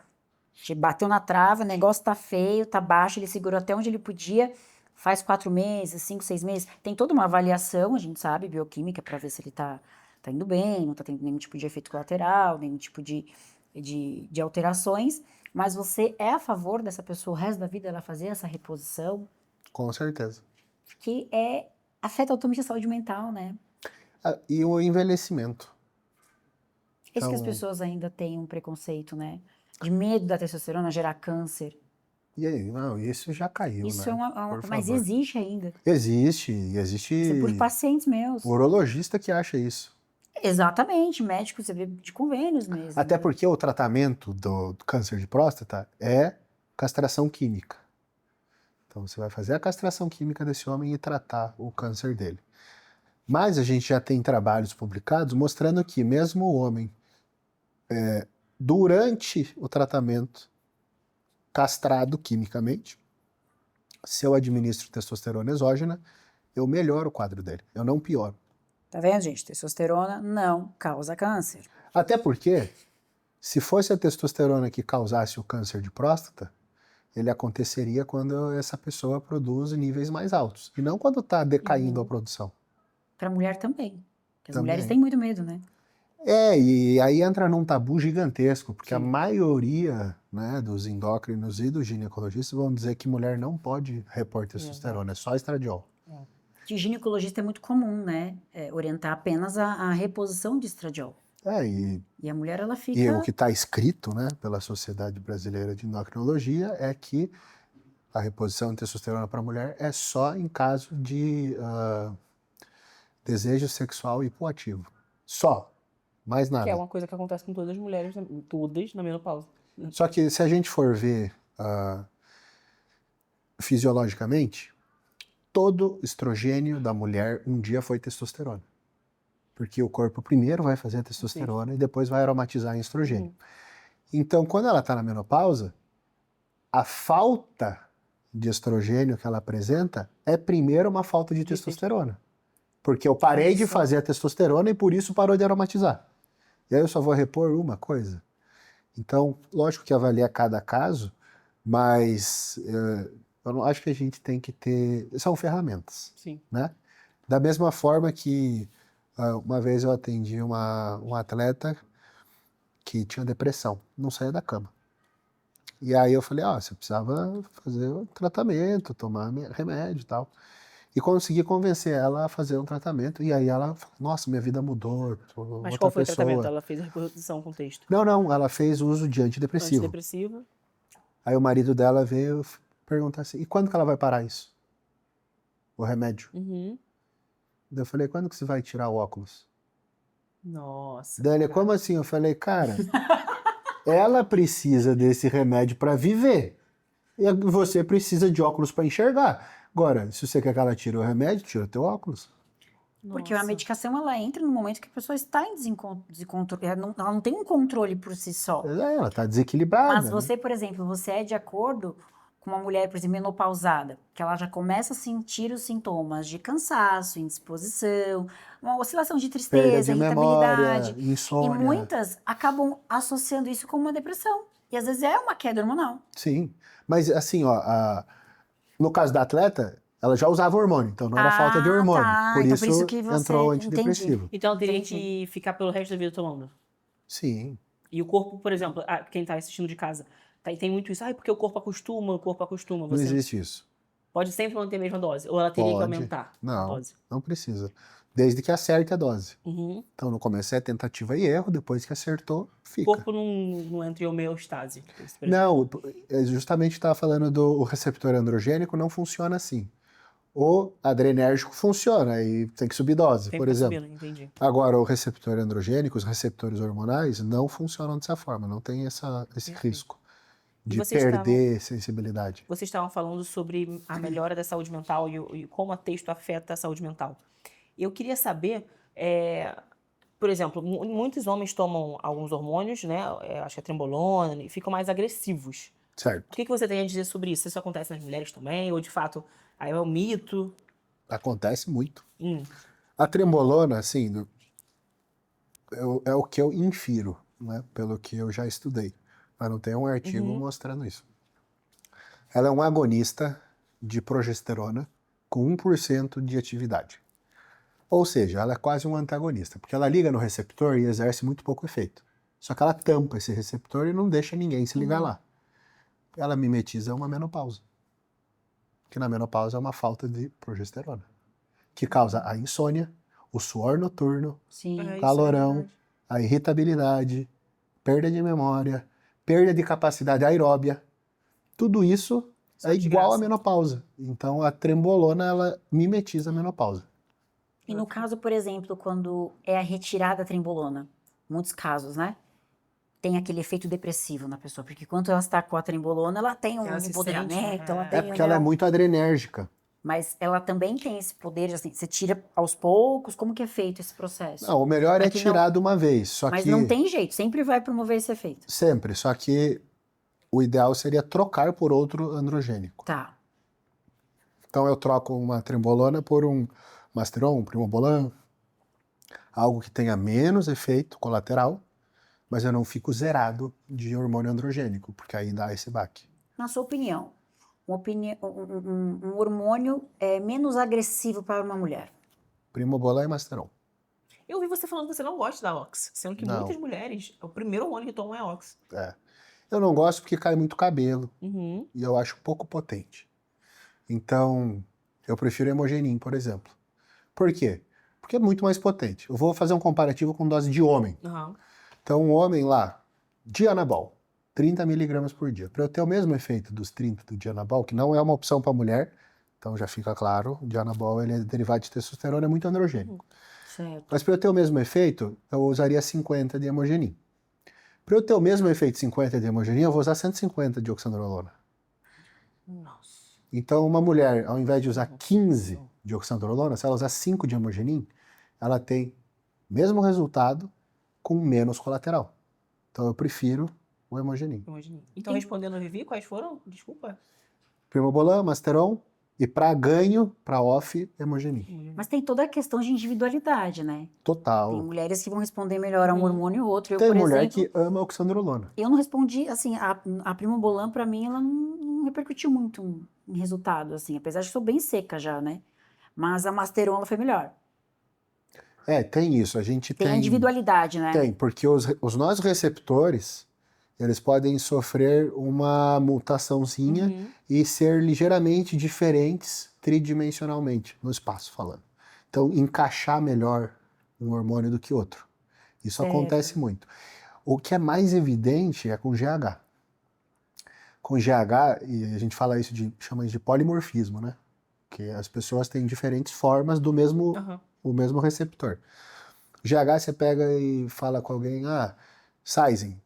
Te bateu na trava, o negócio tá feio, tá baixo, ele segurou até onde ele podia, faz 4 meses, 5, 6 meses. Tem toda uma avaliação, a gente sabe, bioquímica, para ver se ele tá indo bem, não tá tendo nenhum tipo de efeito colateral, nenhum tipo de alterações. Mas você é a favor dessa pessoa o resto da vida ela fazer essa reposição? Com certeza. Que afeta totalmente a saúde mental, né? E o envelhecimento. É isso que as Então- pessoas ainda têm um preconceito, né? De medo da testosterona gerar câncer. E aí, não, isso já caiu, Isso né? é Por mas favor. existe ainda. Existe Isso é por pacientes meus. urologista que acha isso. Exatamente, médico, você vê de convênios mesmo. Até né? porque o tratamento do câncer de próstata é castração química. Então você vai fazer a castração química desse homem e tratar o câncer dele. Mas a gente já tem trabalhos publicados mostrando que mesmo o homem, durante o tratamento, castrado quimicamente, se eu administro testosterona exógena, eu melhoro o quadro dele, eu não pioro. Tá vendo, gente? Testosterona não causa câncer. Até porque, se fosse a testosterona que causasse o câncer de próstata, ele aconteceria quando essa pessoa produz níveis mais altos, e não quando está decaindo a produção. Pra mulher também. Porque as Também. mulheres têm muito medo, né? E aí entra num tabu gigantesco, porque a Sim. maioria, né, dos endócrinos e dos ginecologistas vão dizer que mulher não pode repor testosterona, é só estradiol. De ginecologista é muito comum, né? Orientar apenas a reposição de estradiol. E a mulher, ela fica... E o que está escrito, né, pela Sociedade Brasileira de Endocrinologia é que a reposição de testosterona para a mulher é só em caso de desejo sexual hipoativo. Só. Mais nada. Que é uma coisa que acontece com todas as mulheres, todas na menopausa. Só que se a gente for ver fisiologicamente, todo estrogênio da mulher um dia foi testosterona. Porque o corpo primeiro vai fazer a testosterona e depois vai aromatizar em estrogênio. Então, quando ela está na menopausa, a falta de estrogênio que ela apresenta é primeiro uma falta de testosterona. Porque eu parei de fazer a testosterona e por isso parou de aromatizar. E aí eu só vou repor uma coisa. Então, lógico que avaliar cada caso, mas eu não acho que a gente tem que ter... São ferramentas, Sim. né? Da mesma forma que uma vez eu atendi um atleta que tinha depressão, não saía da cama. E aí eu falei, você precisava fazer um tratamento, tomar remédio e tal. E consegui convencer ela a fazer um tratamento. E aí ela falou, nossa, minha vida mudou. Mas qual foi o tratamento? Ela fez a reposição com texto? Não, ela fez uso de antidepressivo. Antidepressivo. Aí o marido dela veio perguntar assim, e quando que ela vai parar isso? O remédio. Uhum. Daí eu falei, quando que você vai tirar o óculos? Nossa. Daí ele, como assim? Eu falei, cara, ela precisa desse remédio para viver. E você precisa de óculos para enxergar. Agora, se você quer que ela tire o remédio, tira teu óculos. Porque a medicação, ela entra no momento que a pessoa está em descontrole. Ela não tem um controle por si só. Ela tá desequilibrada. Mas você, por exemplo, você é de acordo com uma mulher, por exemplo, menopausada, que ela já começa a sentir os sintomas de cansaço, indisposição, uma oscilação de Perda tristeza, de irritabilidade. memória, insônia. E muitas acabam associando isso com uma depressão. E às vezes é uma queda hormonal. Sim, mas assim, no caso da atleta, ela já usava hormônio, então não era falta de hormônio. Tá. Por, Então, isso por isso que você... entrou o antidepressivo. Então ela teria Entendi. que ficar pelo resto da vida tomando. Sim. E o corpo, por exemplo, quem tá assistindo de casa, tem muito isso. Porque o corpo acostuma. Não Você existe isso. pode sempre manter a mesma dose. Ou ela teria que Pode. aumentar a Não, dose. não precisa. Desde que acerte a dose. Uhum. Então no começo é tentativa e erro, depois que acertou, O fica. corpo não entra em homeostase. Não, justamente estava falando do receptor androgênico, não funciona assim. O adrenérgico funciona e tem que subir dose, Tem por que exemplo. subir, entendi. Agora, o receptor androgênico, os receptores hormonais, não funcionam dessa forma, não tem esse Perfeito. risco de vocês perder sensibilidade. Vocês estavam falando sobre a melhora da saúde mental e como a texto afeta a saúde mental. Eu queria saber, por exemplo, muitos homens tomam alguns hormônios, né? Acho que é trembolona, e ficam mais agressivos. Certo. O que você tem a dizer sobre isso? Isso acontece nas mulheres também? Ou de fato, aí é um mito? Acontece muito. A trembolona, assim, é o que eu infiro, né, pelo que eu já estudei. mas não tem um artigo mostrando isso. Ela é um agonista de progesterona com 1% de atividade. Ou seja, ela é quase um antagonista, porque ela liga no receptor e exerce muito pouco efeito. Só que ela tampa esse receptor e não deixa ninguém se ligar lá. Ela mimetiza uma menopausa. Que na menopausa é uma falta de progesterona, que causa a insônia, o suor noturno, Sim. É, isso é calorão, verdade. a irritabilidade, perda de memória, perda de capacidade aeróbia. Tudo isso Só é de igual à graça. menopausa. Então a trembolona, ela mimetiza a menopausa. E no caso, por exemplo, quando é a retirada da trembolona, muitos casos, né? Tem aquele efeito depressivo na pessoa, porque quando ela está com a trembolona, ela tem um Ela se empoderamento, sente, ela é. tem É porque ela é né? muito adrenérgica. Mas ela também tem esse poder, assim, você tira aos poucos, como que é feito esse processo? Não, o melhor Pra é que não- tirar de uma vez, só Mas que não tem jeito, sempre vai promover esse efeito. sempre, só que o ideal seria trocar por outro androgênico. Tá. Então eu troco uma trembolona por um Masteron, um Primobolan, algo que tenha menos efeito colateral, mas eu não fico zerado de hormônio androgênico, porque aí dá esse baque. Na sua opinião, um hormônio é menos agressivo para uma mulher? Primobolan e Masteron. Eu ouvi você falando que você não gosta da Ox, sendo que Não. muitas mulheres, o primeiro hormônio que tomam é a Ox. É. Eu não gosto porque cai muito cabelo Uhum. e eu acho pouco potente. Então, eu prefiro Hemogenin, por exemplo. Por quê? Porque é muito mais potente. Eu vou fazer um comparativo com dose de homem. Uhum. Então, um homem lá, Dianabol, 30 miligramas por dia. Para eu ter o mesmo efeito dos 30 do Dianabol, que não é uma opção para mulher, então já fica claro, o Dianabol ele é derivado de testosterona, é muito androgênico. Certo. Mas para eu ter o mesmo efeito, eu usaria 50 de Hemogenin. Para eu ter o mesmo efeito 50 de Hemogenin, eu vou usar 150 de oxandrolona. Nossa. Então, uma mulher, ao invés de usar 15 de oxandrolona, se ela usar 5 de Hemogenin, ela tem o mesmo resultado com menos colateral. Então, eu prefiro o Hemogenin. Imagina. Então, respondendo a Vivi, quais foram? Desculpa. Primobolan, Masteron, e para ganho, para off, Hemogenin. Mas tem toda a questão de individualidade, né? Tem Total. mulheres que vão responder melhor a um hormônio ou outro. Eu, Tem por mulher exemplo, que ama oxandrolona. eu não respondi, assim, a Primobolan, pra mim, ela não repercutiu muito em resultado, assim, apesar de que sou bem seca já, né? Mas a Masteron, ela foi melhor. É, tem isso. A gente Tem a individualidade, né? Tem, porque os nossos receptores, eles podem sofrer uma mutaçãozinha e ser ligeiramente diferentes tridimensionalmente, no espaço falando. Então, encaixar melhor um hormônio do que outro. Isso Certo. acontece muito. O que é mais evidente é com GH. Com GH, e a gente fala isso chama isso de polimorfismo, né? Que as pessoas têm diferentes formas do mesmo, Uhum. o mesmo receptor. GH você pega e fala com alguém, sizing.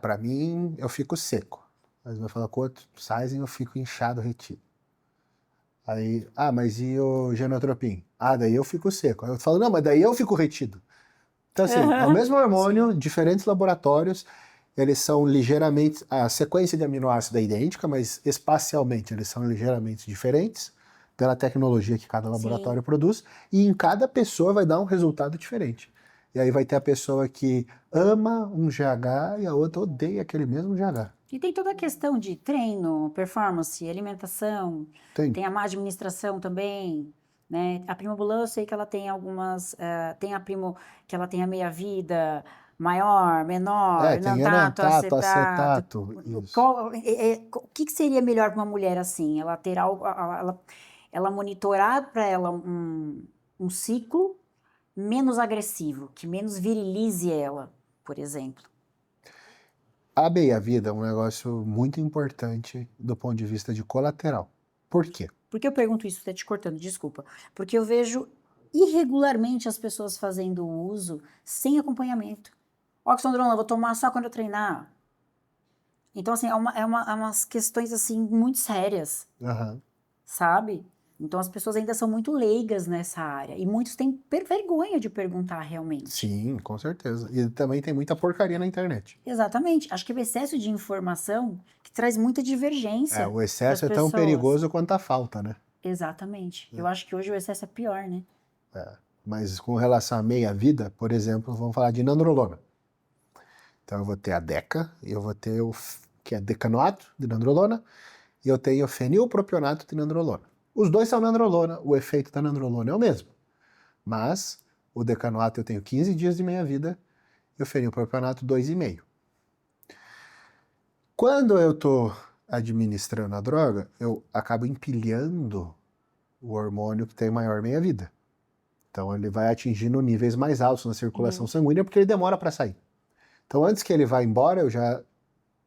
Pra mim eu fico seco. Mas vai falar com outro, sizing eu fico inchado, retido. Aí, mas e o genotropin? Daí eu fico seco. Aí eu falo, não, mas daí eu fico retido. Então assim, é o mesmo hormônio, diferentes laboratórios, eles são ligeiramente, a sequência de aminoácido é idêntica, mas espacialmente eles são ligeiramente diferentes, pela tecnologia que cada laboratório produz, e em cada pessoa vai dar um resultado diferente. E aí vai ter a pessoa que ama um GH e a outra odeia aquele mesmo GH. E tem toda a questão de treino, performance, alimentação, tem a má administração também, né? A Primobolan, eu sei que ela tem algumas, tem a Primo, que ela tem a meia-vida maior, menor, Tem enantato, enantato, acetato, isso. O que seria melhor para uma mulher assim? Ela ter algo, ela monitorar para ela um ciclo menos agressivo, que menos virilize ela, por exemplo. A meia-vida é um negócio muito importante do ponto de vista de colateral. Por quê? Por que eu pergunto isso? Estou te cortando, desculpa. Porque eu vejo irregularmente as pessoas fazendo uso sem acompanhamento. Oxandrolona, eu vou tomar só quando eu treinar. Então, assim, é umas questões, assim, muito sérias, sabe? Então, as pessoas ainda são muito leigas nessa área. E muitos têm vergonha de perguntar realmente. Sim, com certeza. E também tem muita porcaria na internet. Exatamente. Acho que o excesso de informação que traz muita divergência. O excesso é das tão pessoas. perigoso quanto a falta, né? Exatamente. Eu acho que hoje o excesso é pior, né? Mas com relação à meia-vida, por exemplo, vamos falar de nandrolona. Então eu vou ter a Deca, eu vou ter que é decanoato de nandrolona, e eu tenho fenilpropionato de nandrolona. Os dois são nandrolona, o efeito da nandrolona é o mesmo. Mas o decanoato eu tenho 15 dias de meia-vida e o fenilpropionato 2,5. Quando eu estou administrando a droga, eu acabo empilhando o hormônio que tem maior meia-vida. Então ele vai atingindo níveis mais altos na circulação sanguínea porque ele demora para sair. Então antes que ele vá embora, eu já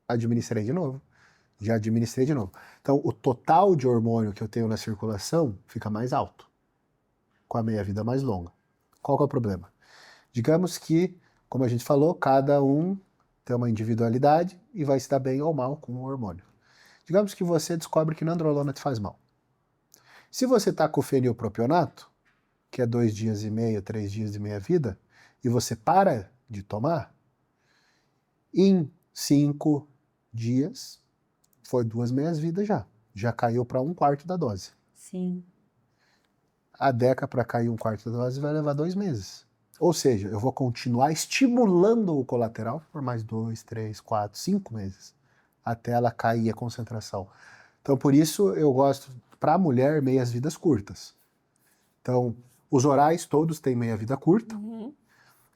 administrei de novo. Então o total de hormônio que eu tenho na circulação fica mais alto, com a meia-vida mais longa. Qual que é o problema? Digamos que, como a gente falou, cada um tem uma individualidade e vai se dar bem ou mal com o hormônio. Digamos que você descobre que nandrolona te faz mal. Se você está com o fenilpropionato, que é 2 dias e meio, 3 dias de meia-vida, e você para de tomar, em 5 dias, foi 2 meias-vidas já. Já caiu para 1/4 da dose. Sim. A Deca, para cair 1/4 da dose, vai levar 2 meses. Ou seja, eu vou continuar estimulando o colateral por mais 2, 3, 4, 5 meses, até ela cair a concentração. Então, por isso, eu gosto, para a mulher, meias-vidas curtas. Então, os orais todos têm meia-vida curta,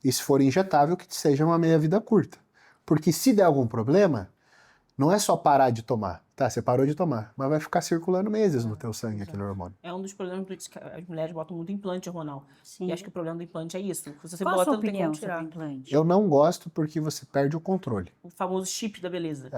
e se for injetável, que seja uma meia-vida curta. Porque se der algum problema, não é só parar de tomar. Tá, você parou de tomar, mas vai ficar circulando meses no teu sangue aquele hormônio. É um dos problemas que as mulheres botam muito implante hormonal. Sim. E acho que o problema do implante é isso. Se você Qual a bota, sua não tem opinião como sobre tirar. o implante? Eu não gosto porque você perde o controle. O famoso chip da beleza.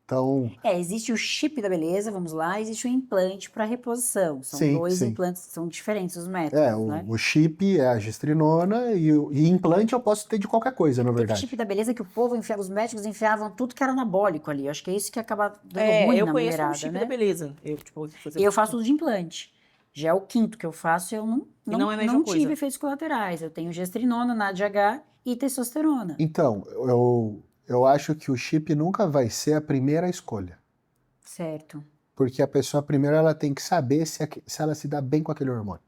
Então, Existe o chip da beleza, vamos lá, existe o implante para reposição. São Sim, dois sim. implantes, são diferentes os métodos, né? o chip é a gestrinona e implante eu posso ter de qualquer coisa, na Teve o verdade. chip da beleza que o povo enfiava, os médicos enfiavam tudo que era anabólico ali. Eu acho que é isso que acaba dando É, ruim eu na conheço mulherada, o chip né? da beleza. Eu faço tudo de implante. Já é o quinto que eu faço, eu não é a mesma coisa. tive efeitos colaterais. Eu tenho gestrinona, NADH e testosterona. Então, eu acho que o chip nunca vai ser a primeira escolha. Certo. Porque a pessoa, primeiro, ela tem que saber se ela se dá bem com aquele hormônio.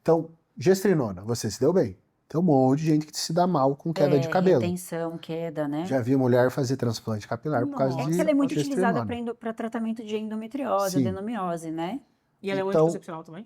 Então, gestrinona, você se deu bem. Tem um monte de gente que se dá mal com queda de cabelo. Retenção, queda, né? Já vi mulher fazer transplante capilar por causa É de que ela é muito gestrinona. utilizada para tratamento de endometriose, Sim. adenomiose, né? E ela é um Então- anticoncepcional também?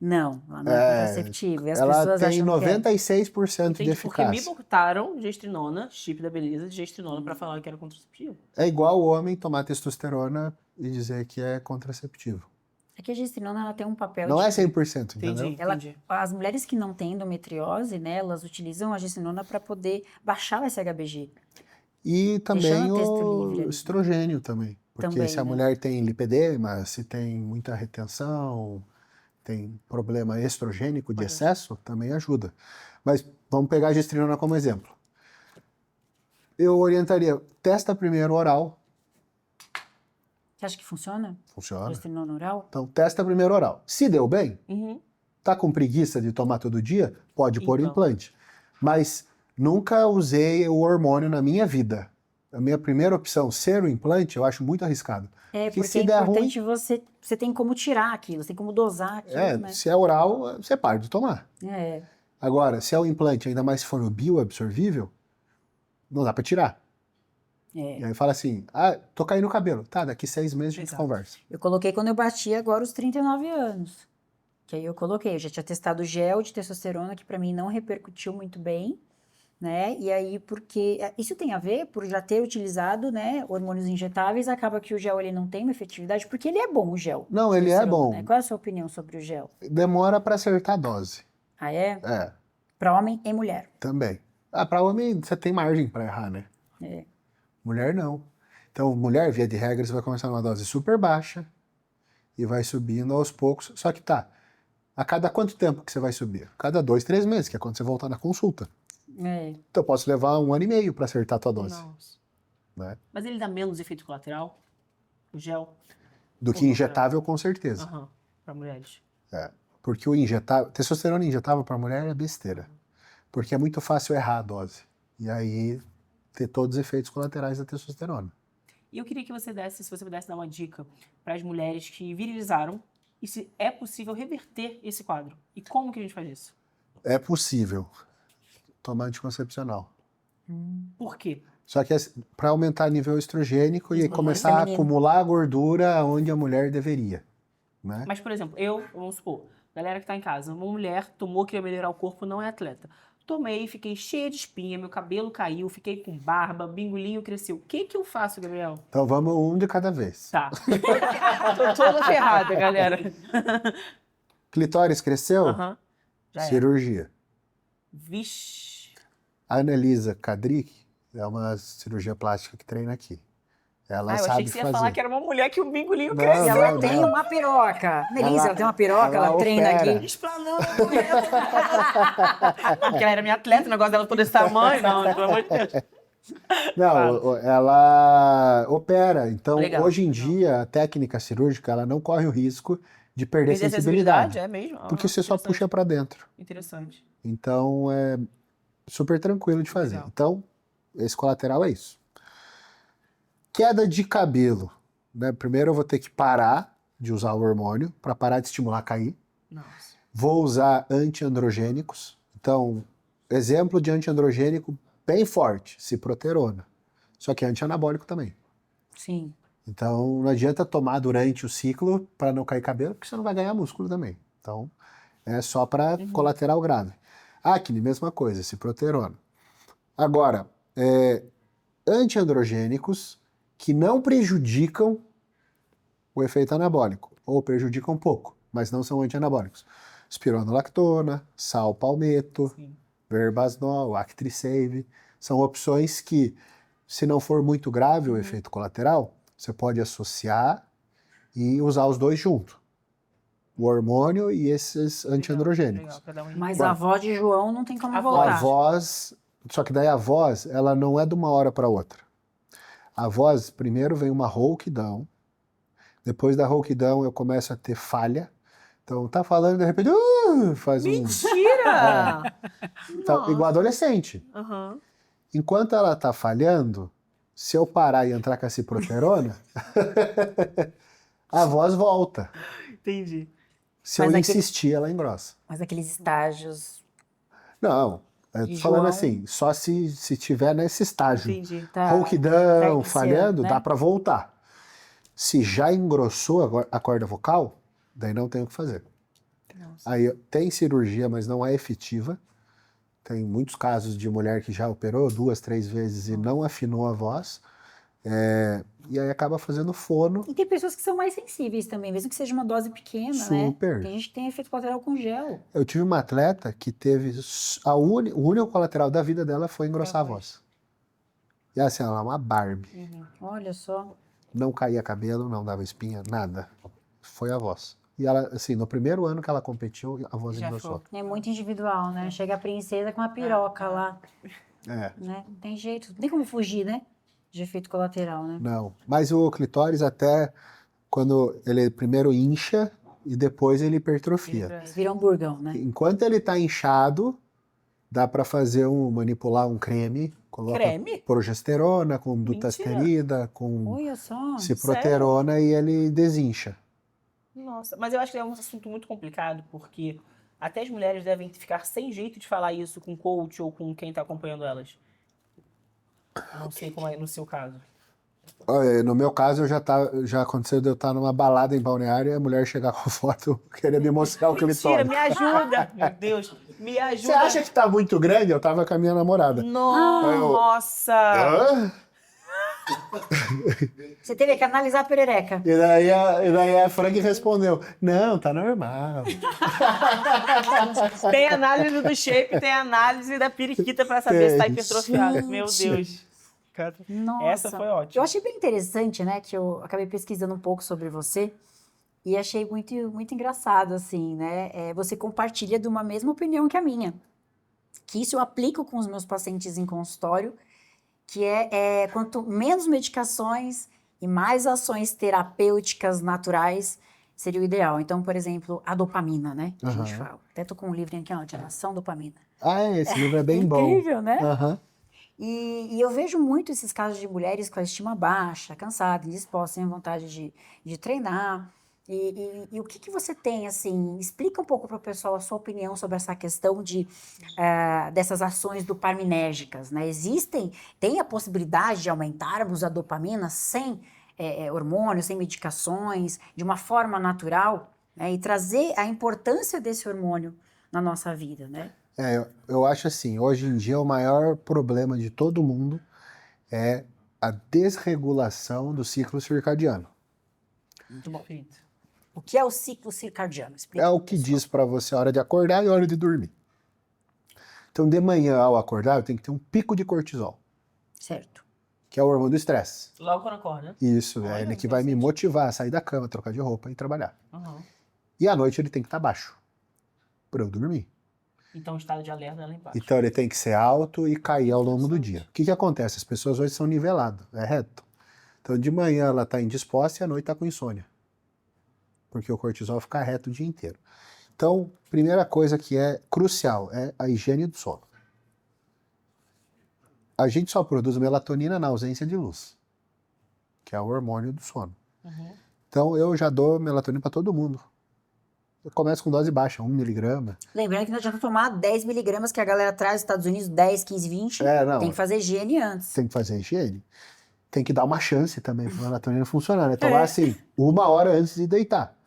Não, ela não é contraceptivo. E as Ela pessoas tem acham 96% de Entendi, porque me eficácia. botaram gestrinona, chip da beleza, de gestrinona pra falar que era contraceptivo. É igual o homem tomar testosterona e dizer que é contraceptivo. é que a gestrinona ela tem um papel Não de... é 100%, entendeu? Entendi, Ela, entendi. as mulheres que não têm endometriose, né, elas utilizam a gestrinona para poder baixar o SHBG. E também Deixando o texto o livre ali. estrogênio também. Porque Também, se a né? mulher tem lipedema, se tem muita retenção, tem problema estrogênico de excesso, também ajuda. Mas vamos pegar a gestrinona como exemplo. Eu orientaria, testa primeiro oral. Você acha que funciona? Funciona. Gestrinona oral? Então, testa primeiro oral. Se deu bem, Uhum. tá com preguiça de tomar todo dia, pode pôr Então. implante. Mas nunca usei o hormônio na minha vida. A minha primeira opção, ser o implante, eu acho muito arriscado. Porque se é der importante você tem como tirar aquilo, você tem como dosar aquilo, né? Se é oral, você para de tomar. É. Agora, se é o implante, ainda mais se for o bioabsorvível, não dá pra tirar. E aí fala assim, tô caindo o cabelo. Tá, daqui 6 meses a gente Exato. conversa. Eu coloquei quando eu bati agora os 39 anos. Que aí eu coloquei, eu já tinha testado gel de testosterona, que pra mim não repercutiu muito bem, né? E aí, porque isso tem a ver por já ter utilizado, né, hormônios injetáveis, acaba que o gel ele não tem uma efetividade, porque ele é bom, o gel. Não, ele é testosterona, bom. né? Qual é a sua opinião sobre o gel? Demora pra acertar a dose. Ah, é? É, Pra homem e mulher. também. Pra homem, você tem margem pra errar, né? É. Mulher não. Então, mulher, via de regra, você vai começar numa dose super baixa e vai subindo aos poucos. Só que a cada quanto tempo que você vai subir? Cada 2, 3 meses, que é quando você voltar na consulta. É. Então, eu posso levar 1 ano e meio para acertar a tua dose. Nossa. Né? Mas ele dá menos efeito colateral? O gel? Do que injetável, com certeza. Aham. Pra mulheres. Porque o injetável, testosterona injetável para mulher é besteira. Porque é muito fácil errar a dose. E aí ter todos os efeitos colaterais da testosterona. E eu queria que você desse, se você pudesse dar uma dica para as mulheres que virilizaram e se é possível reverter esse quadro. E como que a gente faz isso? É possível tomar anticoncepcional. Por quê? Só que para aumentar nível estrogênico e Isso, começar a feminino. acumular a gordura onde a mulher deveria, né? Mas, por exemplo, vamos supor, galera que tá em casa, uma mulher tomou que ia melhorar o corpo, não é atleta. Tomei, fiquei cheia de espinha, meu cabelo caiu, fiquei com barba, bingolinho cresceu. O que que eu faço, Gabriel? Então vamos um de cada vez. Tá. Tô toda ferrada, galera. Clitóris cresceu? Aham. Já é. Cirurgia. Vixe. A Annelisa Kadrik é uma cirurgia plástica que treina aqui. Ela Eu achei sabe que você ia fazer. falar que era uma mulher que o bingolinho Não, cresceu. E ela não, tem não. uma piroca. Melissa, Ela- ela tem uma piroca, ela ela treina opera. aqui. Explanando. Não, porque ela era minha atleta, o negócio dela todo desse tamanho. Não, pelo amor de Deus. Não, ela opera. Então, Legal, hoje em legal. dia, a técnica cirúrgica ela não corre o risco de perder Perder a sensibilidade. é mesmo? Porque você só puxa para dentro. Interessante. Então, é super tranquilo de fazer. Legal. Então, esse colateral é isso. Queda de cabelo. Né? Primeiro eu vou ter que parar de usar o hormônio para parar de estimular a cair. Nossa. Vou usar antiandrogênicos. Então, exemplo de antiandrogênico bem forte, ciproterona. Só que é antianabólico também. Sim. Então, não adianta tomar durante o ciclo para não cair cabelo, porque você não vai ganhar músculo também. Então, é só para colateral grave. Acne, mesma coisa, ciproterona. Agora, antiandrogênicos que não prejudicam o efeito anabólico, ou prejudicam pouco, mas não são antianabólicos. Espironolactona, sal palmeto, Sim. verbasnol, Actrisave, são opções que, se não for muito grave o efeito colateral, você pode associar e usar os dois juntos. O hormônio e esses antiandrogênicos. Legal, pra dar uma Mas Bom. a avó de João não tem como A voltar. A voz, só que daí a voz, ela não é de uma hora para outra. A voz, primeiro vem uma rouquidão, depois da rouquidão eu começo a ter falha. Então tá falando de repente, faz um... Mentira! Então, igual adolescente. Aham. Enquanto ela tá falhando, se eu parar e entrar com a ciproterona, a voz volta. Entendi. Se Mas eu aquele- insistir, ela engrossa. Mas aqueles estágios. Não, eu tô E falando João? assim, só se tiver nesse estágio. Entendi. Tá, Rouquidão, tá iniciando, falhando, né? dá pra voltar. Se já engrossou a corda vocal, daí não tem o que fazer. Nossa. Aí tem cirurgia, mas não é efetiva. Tem muitos casos de mulher que já operou 2, 3 vezes e não afinou a voz. E aí acaba fazendo fono. E tem pessoas que são mais sensíveis também, mesmo que seja uma dose pequena, né? Super. Tem gente que tem efeito colateral com gel. Eu tive uma atleta que teve o único colateral da vida dela foi engrossar a voz. E assim, ela é uma Barbie. Olha só. Não caía cabelo, não dava espinha, nada. Foi a voz. E ela, assim, no primeiro ano que ela competiu, a voz Já engrossou. É muito individual, né? Chega a princesa com a piroca lá, É, né? Não tem jeito. Não tem como fugir, né? De efeito colateral, né? não. Mas o clitóris até quando ele primeiro incha e depois ele hipertrofia. Eles viram burgão, né? Enquanto ele tá inchado, dá pra fazer manipular um creme, coloca Creme? progesterona com Mentira. dutasterida, com Olha só. ciproterona e ele desincha. Nossa, mas eu acho que é um assunto muito complicado, porque até as mulheres devem ficar sem jeito de falar isso com o coach ou com quem tá acompanhando elas. Não sei como é no seu caso. Olha, no meu caso, já aconteceu de eu estar numa balada em Balneário e a mulher chegar com foto querendo me mostrar o Mentira, clitóris. me ajuda! Meu Deus, me ajuda! Você acha que tá muito grande? Eu tava com a minha namorada. Nossa! Hã? Você teve que analisar a perereca. E daí a Frank respondeu, não, tá normal. Tem análise do shape, tem análise da periquita pra saber se tá Tem. hipertrofiado. Meu Gente. Deus. Cara, Nossa. essa foi ótima. Eu achei bem interessante, né? Que eu acabei pesquisando um pouco sobre você e achei muito, muito engraçado, assim, né? Você compartilha de uma mesma opinião que a minha. Que isso eu aplico com os meus pacientes em consultório, que quanto menos medicações e mais ações terapêuticas naturais seria o ideal. Então, por exemplo, a dopamina, né? Que a gente Aham. fala. Até tô com um livrinho aqui, ó, de ação dopamina. Esse livro é bem bom. Incrível, né? Aham. E eu vejo muito esses casos de mulheres com a estima baixa, cansadas, indispostas, sem vontade de treinar. E o que você tem, assim, explica um pouco para o pessoal a sua opinião sobre essa questão dessas ações dopaminérgicas, né? Tem a possibilidade de aumentarmos a dopamina sem hormônios, sem medicações, de uma forma natural, né? E trazer a importância desse hormônio na nossa vida, né? Eu acho assim, hoje em dia o maior problema de todo mundo é a desregulação do ciclo circadiano. Muito bom. Perfeito. O que é o ciclo circadiano? Explica É o pro que pessoal. diz para você a hora de acordar e a hora de dormir. Então, de manhã, ao acordar, eu tenho que ter um pico de cortisol, Certo. que é o hormônio do estresse. Logo quando acorda. Isso, Olha, é ele que vai me interessante. motivar a sair da cama, trocar de roupa e trabalhar. Uhum. E à noite ele tem que estar baixo, para eu dormir. Então o estado de alerta é lá embaixo. Então ele tem que ser alto e cair ao longo do dia. O que acontece? As pessoas hoje são niveladas, é reto. Então de manhã ela está indisposta e à noite está com insônia. Porque o cortisol fica reto o dia inteiro. Então, primeira coisa que é crucial é a higiene do sono. A gente só produz melatonina na ausência de luz, que é o hormônio do sono. Uhum. Então eu já dou melatonina para todo mundo. Eu começo com dose baixa, 1 miligrama. Lembrando que não adianta tomar 10 miligramas que a galera traz dos Estados Unidos, 10, 15, 20. Não. Tem que fazer higiene antes. Tem que fazer higiene. Tem que dar uma chance também para a melatonina funcionar, né? Tomar assim, 1 hora antes de deitar.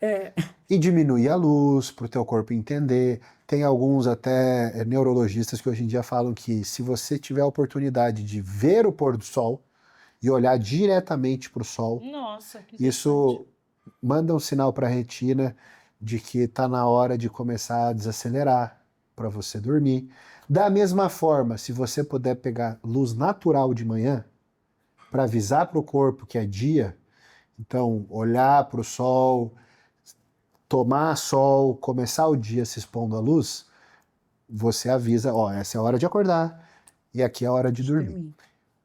E diminuir a luz para o teu corpo entender. Tem alguns até neurologistas que hoje em dia falam que se você tiver a oportunidade de ver o pôr do sol e olhar diretamente para o sol, Nossa, que isso manda um sinal para a retina de que está na hora de começar a desacelerar para você dormir. Da mesma forma, se você puder pegar luz natural de manhã, para avisar para o corpo que é dia, então olhar para o sol, tomar sol, começar o dia se expondo à luz, você avisa, essa é a hora de acordar e aqui é a hora de dormir.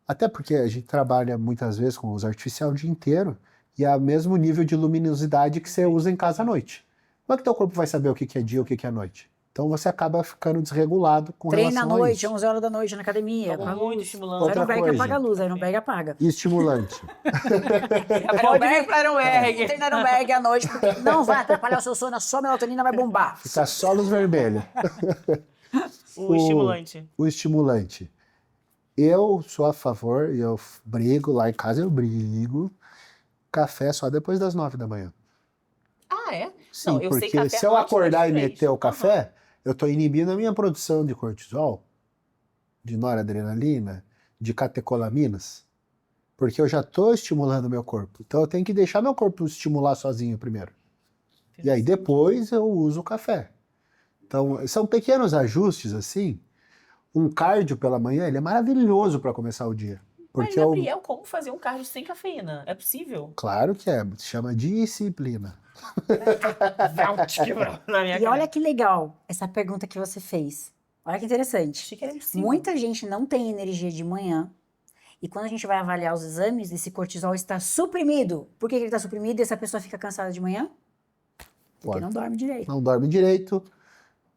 Até porque a gente trabalha muitas vezes com luz artificial o dia inteiro e é o mesmo nível de luminosidade que você usa em casa à noite. Como é que teu corpo vai saber o que é dia e o que é noite? Então você acaba ficando desregulado com Treina à relação a noite, isso. 11 horas da noite na academia. Toma com a muito luz. estimulante. Outra Ironberg coisa. apaga a luz, Ironberg apaga. E estimulante. Pode vir para Ironberg. Treina Ironberg à noite, porque não vai atrapalhar o seu sono, a sua melatonina vai bombar. Fica só luz vermelha. O estimulante. O estimulante. Eu sou a favor, e eu brigo, lá em casa eu brigo, café só depois das 9 da manhã. Ah, é? Sim, Não, eu sei porque café se eu antes das acordar e 3. meter o café, eu tô inibindo a minha produção de cortisol, de noradrenalina, de catecolaminas, porque eu já tô estimulando o meu corpo. Então eu tenho que deixar meu corpo estimular sozinho primeiro. E aí depois eu uso o café. Então são pequenos ajustes assim. Um cardio pela manhã, ele é maravilhoso para começar o dia. Mas, Porque Gabriel, como fazer um cardio sem cafeína? É possível? Claro que é, se chama disciplina. Na minha E olha que legal essa pergunta que você fez. Olha que interessante. Achei que era impossível. Muita gente não tem energia de manhã. E quando a gente vai avaliar os exames, esse cortisol está suprimido. Por que ele está suprimido e essa pessoa fica cansada de manhã? Porque Pode. não dorme direito. Não dorme direito,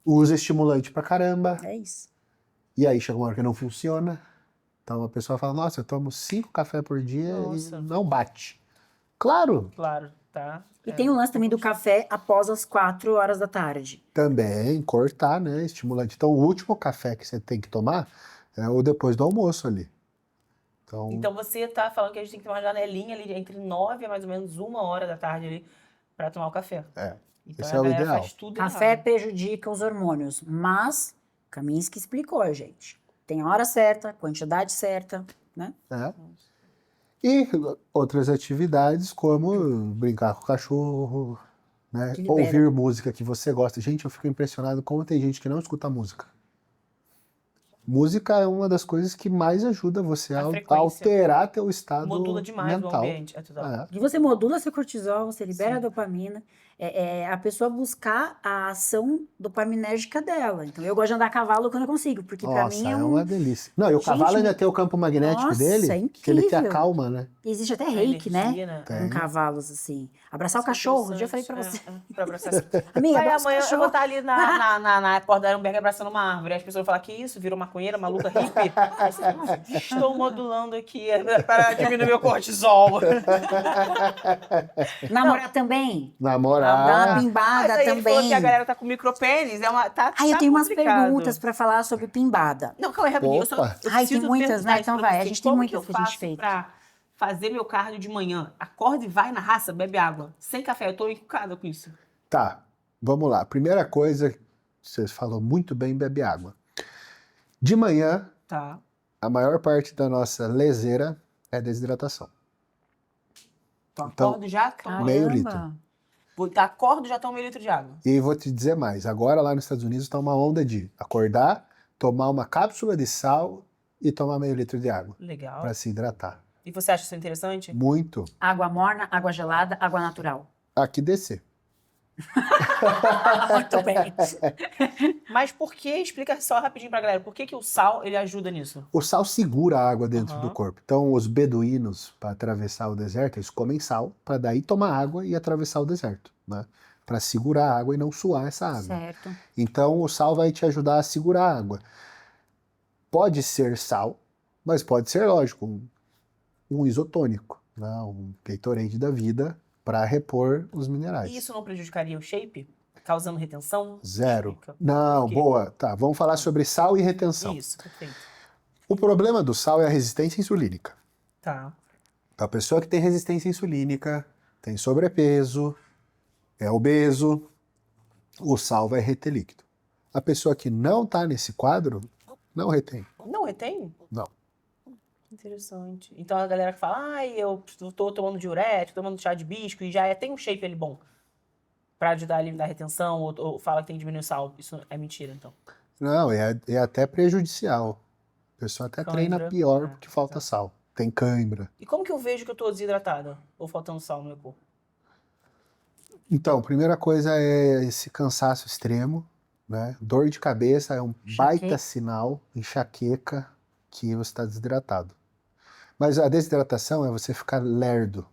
usa estimulante pra caramba, É isso. e aí chega uma hora que não funciona. Então a pessoa fala, nossa, eu tomo 5 cafés por dia Nossa. e não bate. Claro, Claro, tá. E tem o lance também do café após as 4 horas da tarde. também cortar, né, estimulante. Então o último café que você tem que tomar é o depois do almoço ali. Então você tá falando que a gente tem que ter uma janelinha ali entre 9 a mais ou menos 1 hora da tarde ali pra tomar o café. Então esse a é o galera ideal. faz tudo Café errado. prejudica os hormônios, mas Kaminsky explicou, gente. Tem a hora certa, a quantidade certa, né? É. E outras atividades como brincar com o cachorro, né? Que libera. Ouvir música que você gosta. Gente, eu fico impressionado como tem gente que não escuta música. Música é uma das coisas que mais ajuda você A a frequência. alterar teu estado Modula demais mental. o ambiente. É tudo. É. E você modula seu cortisol, você libera Sim. a dopamina. É a pessoa buscar a ação dopaminérgica dela. Então, eu gosto de andar a cavalo quando eu consigo, porque pra Nossa, mim é é um... uma delícia. Não, e o Gente, cavalo ainda tem o campo magnético nossa, dele, é que ele te incrível. acalma, né? Existe até reiki, né? Energia, Tem. Com cavalos, assim. Abraçar o cachorro, um dia eu falei pra você. Pra abraçar. Amiga, Aí abraça o amanhã eu vou cachorro. estar ali na porta da Ironberg abraçando uma árvore. Aí as pessoas vão falar que isso, virou uma maconheira, maluca, hippie. Aí você, estou modulando aqui para diminuir meu cortisol. Namorar também? Dar uma Namorar. pimbada Mas aí ele falou também. que a galera tá com micropênis, tá Aí eu tenho umas complicado. perguntas pra falar sobre pimbada. Não, calma aí, rapidinho. Opa. Eu Ai, tem preciso muitas, né? perguntar Então isso pra vai, a você. gente tem Como muitas que que a gente eu fez. faço pra fazer meu cardio de manhã? Acorda e vai na raça, bebe água. Sem café, eu tô encucada com isso. Tá, vamos lá. Primeira coisa, você falou muito bem, bebe água. De manhã, Tá. a maior parte da nossa leseira é desidratação. Então, Então, acordo já, tomo. meio Caramba. Acordo já tomo 1 litro de água. E vou te dizer mais, agora lá nos Estados Unidos está uma onda de acordar, tomar uma cápsula de sal e tomar meio litro de água Legal. para se hidratar. E você acha isso interessante? Muito. Água morna, água gelada, água natural. Aqui descer. Muito bem. Mas por que, explica só rapidinho pra galera, por que o sal, ele ajuda nisso? O sal segura a água dentro Aham. do corpo. Então, os beduínos, para atravessar o deserto, eles comem sal, para daí tomar água e atravessar o deserto, né? Para segurar a água e não suar essa água. Certo. Então, o sal vai te ajudar a segurar a água. Pode ser sal, mas pode ser, lógico, um isotônico, né? Um Gatorade da vida para repor os minerais. E isso não prejudicaria o shape? Causando retenção? Zero. Explica. Não, Por quê? boa. Tá, vamos falar sobre sal e retenção. Isso, perfeito. O problema do sal é a resistência insulínica. Tá. A pessoa que tem resistência insulínica, tem sobrepeso, é obeso, o sal vai reter líquido. A pessoa que não está nesse quadro, não retém. Não retém? Não. Interessante. Então a galera que fala, ai, eu tô tomando diurético, tomando chá de hibisco e já tem um shape ali bom pra ajudar a eliminar a retenção, ou fala que tem que diminuir o sal. Isso é mentira, então. Não, é até prejudicial. A pessoa até treina Cãibra. pior Ah, porque falta tá. sal. Tem cãibra. E como que eu vejo que eu tô desidratada? Ou faltando sal no meu corpo? Então, primeira coisa é esse cansaço extremo, né? Dor de cabeça é um baita Enxaqueca. sinal, enxaqueca, que você está desidratado. Mas a desidratação é você ficar lerdo.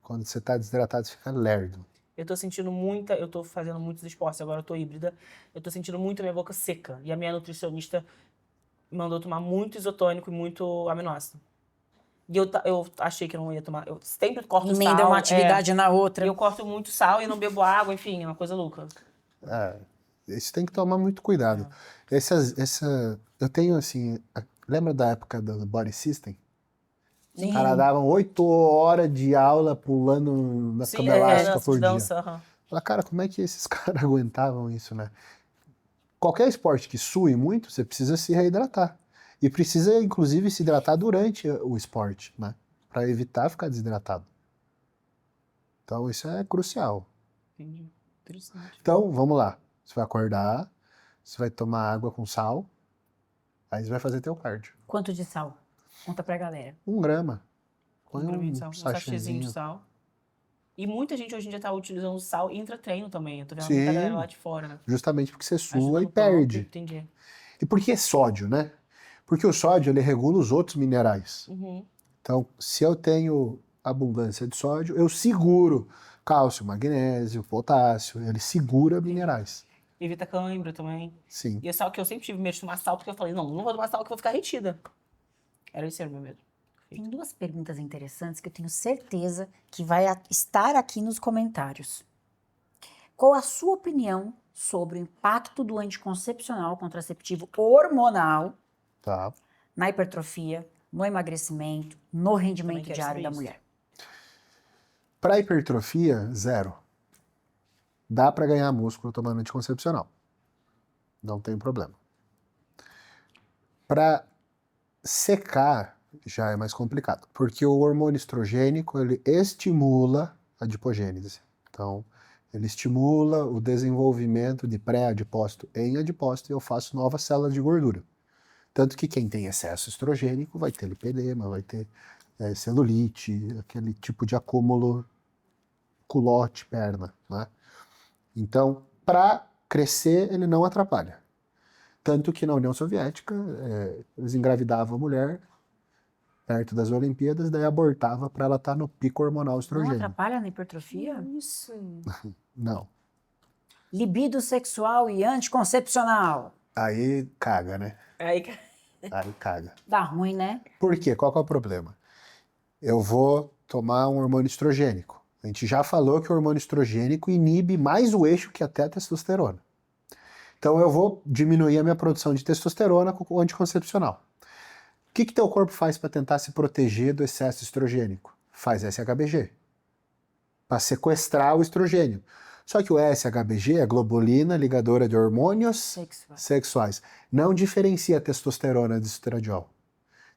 Quando você está desidratado, você fica lerdo. Eu tô sentindo eu tô fazendo muitos esportes, agora eu tô híbrida, eu tô sentindo muito a minha boca seca. E a minha nutricionista mandou tomar muito isotônico e muito aminoácido. E eu achei que eu não ia tomar, eu sempre corto Emenda sal. uma atividade na E outra. eu corto muito sal e não bebo água, enfim, é uma coisa louca. Isso tem que tomar muito cuidado. Eu tenho assim, lembra da época do Body System? Sim. Os caras davam 8 horas de aula pulando na cama elástica dança, por dia. dança, aham. Fala, cara, como é que esses caras aguentavam isso, né? Qualquer esporte que sue muito, você precisa se reidratar. E precisa, inclusive, se hidratar durante o esporte, né? Para evitar ficar desidratado. Então, isso é crucial. Entendi. Interessante. Então, vamos lá. Você vai acordar, você vai tomar água com sal, aí você vai fazer teu cardio. Quanto de sal? Conta pra galera. 1 grama. Põe graminho de sal, um um sachêzinho sachêzinho. de sal. E muita gente hoje em dia tá utilizando sal intra-treino também. Eu tô vendo Sim. muita galera lá de fora, né? Justamente porque você Ajuda sua e no perde. pump, entendi. E por que sódio, né? Porque o sódio, ele regula os outros minerais. Uhum. Então, se eu tenho abundância de sódio, eu seguro cálcio, magnésio, potássio, ele segura minerais. Evita cãibra também. Sim. E é só que eu sempre tive medo de tomar sal, porque eu falei, não vou tomar sal que eu vou ficar retida. Esse era o meu medo. Tem 2 perguntas interessantes que eu tenho certeza que vai estar aqui nos comentários. Qual a sua opinião sobre o impacto do anticoncepcional contraceptivo hormonal Tá. na hipertrofia, no emagrecimento, no rendimento quero diário saber da isso. mulher? Para hipertrofia, 0. Dá para ganhar músculo tomando anticoncepcional. Não tem problema. Para secar, já é mais complicado, porque o hormônio estrogênico, ele estimula a adipogênese. Então, ele estimula o desenvolvimento de pré-adipócito em adipócito e eu faço novas células de gordura. Tanto que quem tem excesso estrogênico vai ter lipedema, vai ter celulite, aquele tipo de acúmulo, culote, perna, né? Então, para crescer, ele não atrapalha. Tanto que na União Soviética, eles engravidavam a mulher perto das Olimpíadas, daí abortava para ela estar no pico hormonal Não estrogênico. atrapalha na hipertrofia? Isso. Não. Libido sexual e anticoncepcional. Aí caga, né? Aí, Aí caga. Dá ruim, né? Por quê? Qual que é o problema? Eu vou tomar um hormônio estrogênico. A gente já falou que o hormônio estrogênico inibe mais o eixo que até a testosterona. Então eu vou diminuir a minha produção de testosterona com o anticoncepcional. O que teu corpo faz para tentar se proteger do excesso estrogênico? Faz SHBG, para sequestrar o estrogênio. Só que o SHBG é globulina ligadora de hormônios sexuais. Não diferencia a testosterona do estradiol.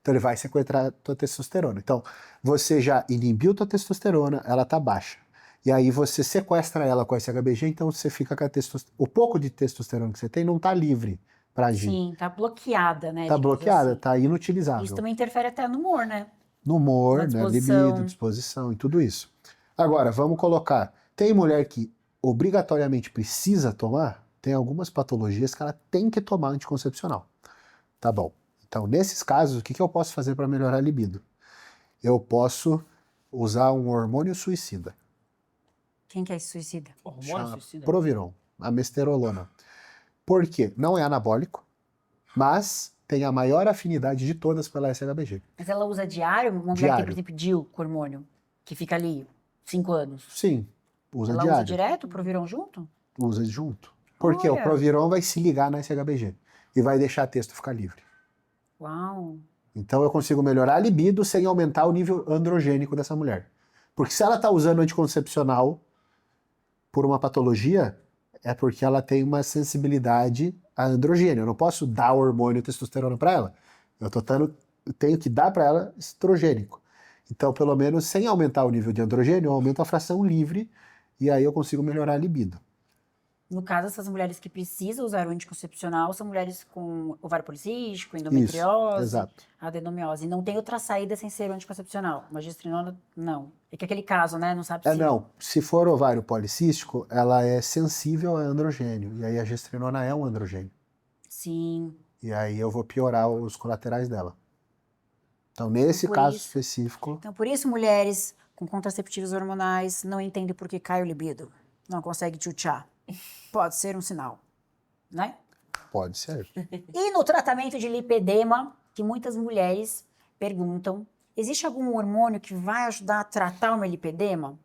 Então ele vai sequestrar a tua testosterona. Então você já inibiu tua testosterona, ela tá baixa. E aí você sequestra ela com a SHBG, então você fica com a testosterona. O pouco de testosterona que você tem não tá livre para agir. Sim, tá bloqueada, né? Tá digamos bloqueada, assim. tá inutilizável. Isso também interfere até no humor, né? No humor, Na na disposição. libido, disposição e tudo isso. Agora, vamos colocar. Tem mulher que obrigatoriamente precisa tomar? Tem algumas patologias que ela tem que tomar anticoncepcional. Tá bom. Então, nesses casos, o que eu posso fazer para melhorar a libido? Eu posso usar um hormônio suicida. Quem que é esse suicida? hormônio Chama suicida. Proviron, a mesterolona. Por quê? Não é anabólico, mas tem a maior afinidade de todas pela SHBG. Mas ela usa diário? Uma mulher que tem, Diário. por exemplo, DIU com hormônio, que fica ali 5 anos. Sim, usa Ela diário. usa direto pro virão junto? Usa junto. Porque o Olha. Proviron vai se ligar na SHBG e vai deixar a testo ficar livre. Uau. Então eu consigo melhorar a libido sem aumentar o nível androgênico dessa mulher. Porque se ela está usando anticoncepcional por uma patologia, é porque ela tem uma sensibilidade a androgênio. Eu não posso dar hormônio testosterona para ela. Eu tenho que dar para ela estrogênico. Então, pelo menos, sem aumentar o nível de androgênio, eu aumento a fração livre e aí eu consigo melhorar a libido. No caso, essas mulheres que precisam usar o anticoncepcional são mulheres com ovário policístico, endometriose, exato. adenomiose. E não tem outra saída sem ser o anticoncepcional. Uma gestrinona, não. É que aquele caso, né? Não sabe se... Não. Se for ovário policístico, ela é sensível a androgênio. E aí a gestrinona é um androgênio. Sim. E aí eu vou piorar os colaterais dela. Então, nesse Por caso isso. específico, Então, por isso, mulheres com contraceptivos hormonais não entendem por que cai o libido. Não consegue tchutchar. Pode ser um sinal, né? pode ser. E no tratamento de lipedema, que muitas mulheres perguntam, existe algum hormônio que vai ajudar a tratar o meu lipedema?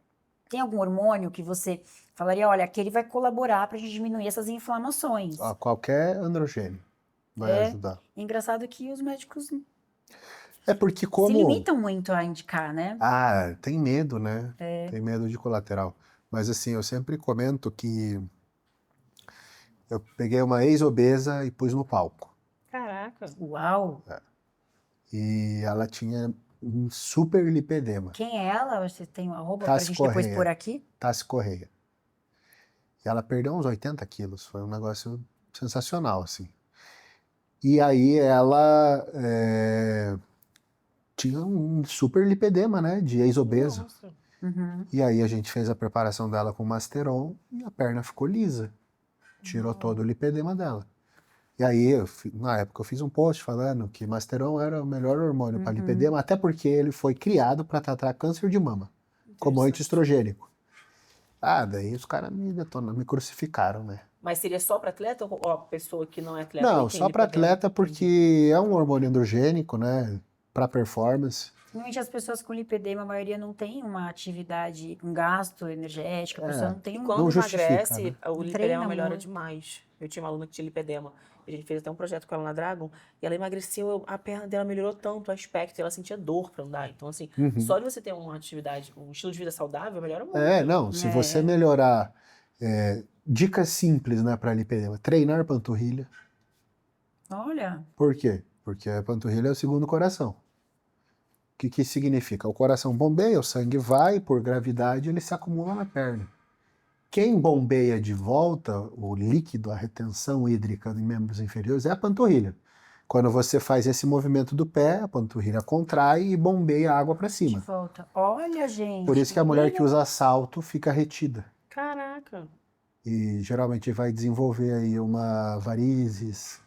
Tem algum hormônio que você falaria, olha, aquele vai colaborar para a gente diminuir essas inflamações? Ó, qualquer androgênio vai É. ajudar. Engraçado que os médicos É porque se como... limitam muito a indicar, né? Ah, tem medo, né? É. Tem medo de colateral. Mas assim, eu sempre comento que eu peguei uma ex-obesa e pus no palco. Caraca. Uau! E ela tinha um super lipedema, Quem é ela? Você tem um arroba pra Tassi gente depois Correia. pôr aqui? Tassi Correia. E ela perdeu uns 80 quilos. Foi um negócio sensacional, assim. E aí ela tinha um super lipedema, né? De ex-obesa. Nossa. Uhum. E aí a gente fez a preparação dela com Masteron e a perna ficou lisa. Tirou todo o lipedema dela. E aí, na época, eu fiz um post falando que Masteron era o melhor hormônio para lipedema, até porque ele foi criado para tratar câncer de mama, como antiestrogênico. Ah, daí os caras me crucificaram, né? Mas seria só para atleta ou a pessoa que não é atleta? Não, e tem só para lipedema? atleta porque é um hormônio androgênico, né? Para performance. Normalmente as pessoas com lipedema, a maioria não tem uma atividade, um gasto energético, a pessoa não tem E um... quando Não justifica, emagrece, né? o Não lipedema treina melhora muito. demais. Eu tinha uma aluna que tinha lipedema. A gente fez até um projeto com ela na Dragon. E ela emagreceu, a perna dela melhorou tanto, o aspecto, e ela sentia dor pra andar. Então, assim, só de você ter uma atividade, um estilo de vida saudável, melhora muito. Não, se É. você melhorar... dicas simples, né, para lipedema. Treinar panturrilha. Olha, Por quê? Porque a panturrilha é o segundo coração. O que significa? O coração bombeia, o sangue vai, por gravidade, ele se acumula na perna. Quem bombeia de volta o líquido, a retenção hídrica em membros inferiores, é a panturrilha. Quando você faz esse movimento do pé, a panturrilha contrai e bombeia a água para de cima. volta. Olha, gente. Por isso que a mulher que usa salto fica retida. Caraca. E geralmente vai desenvolver aí uma varizes,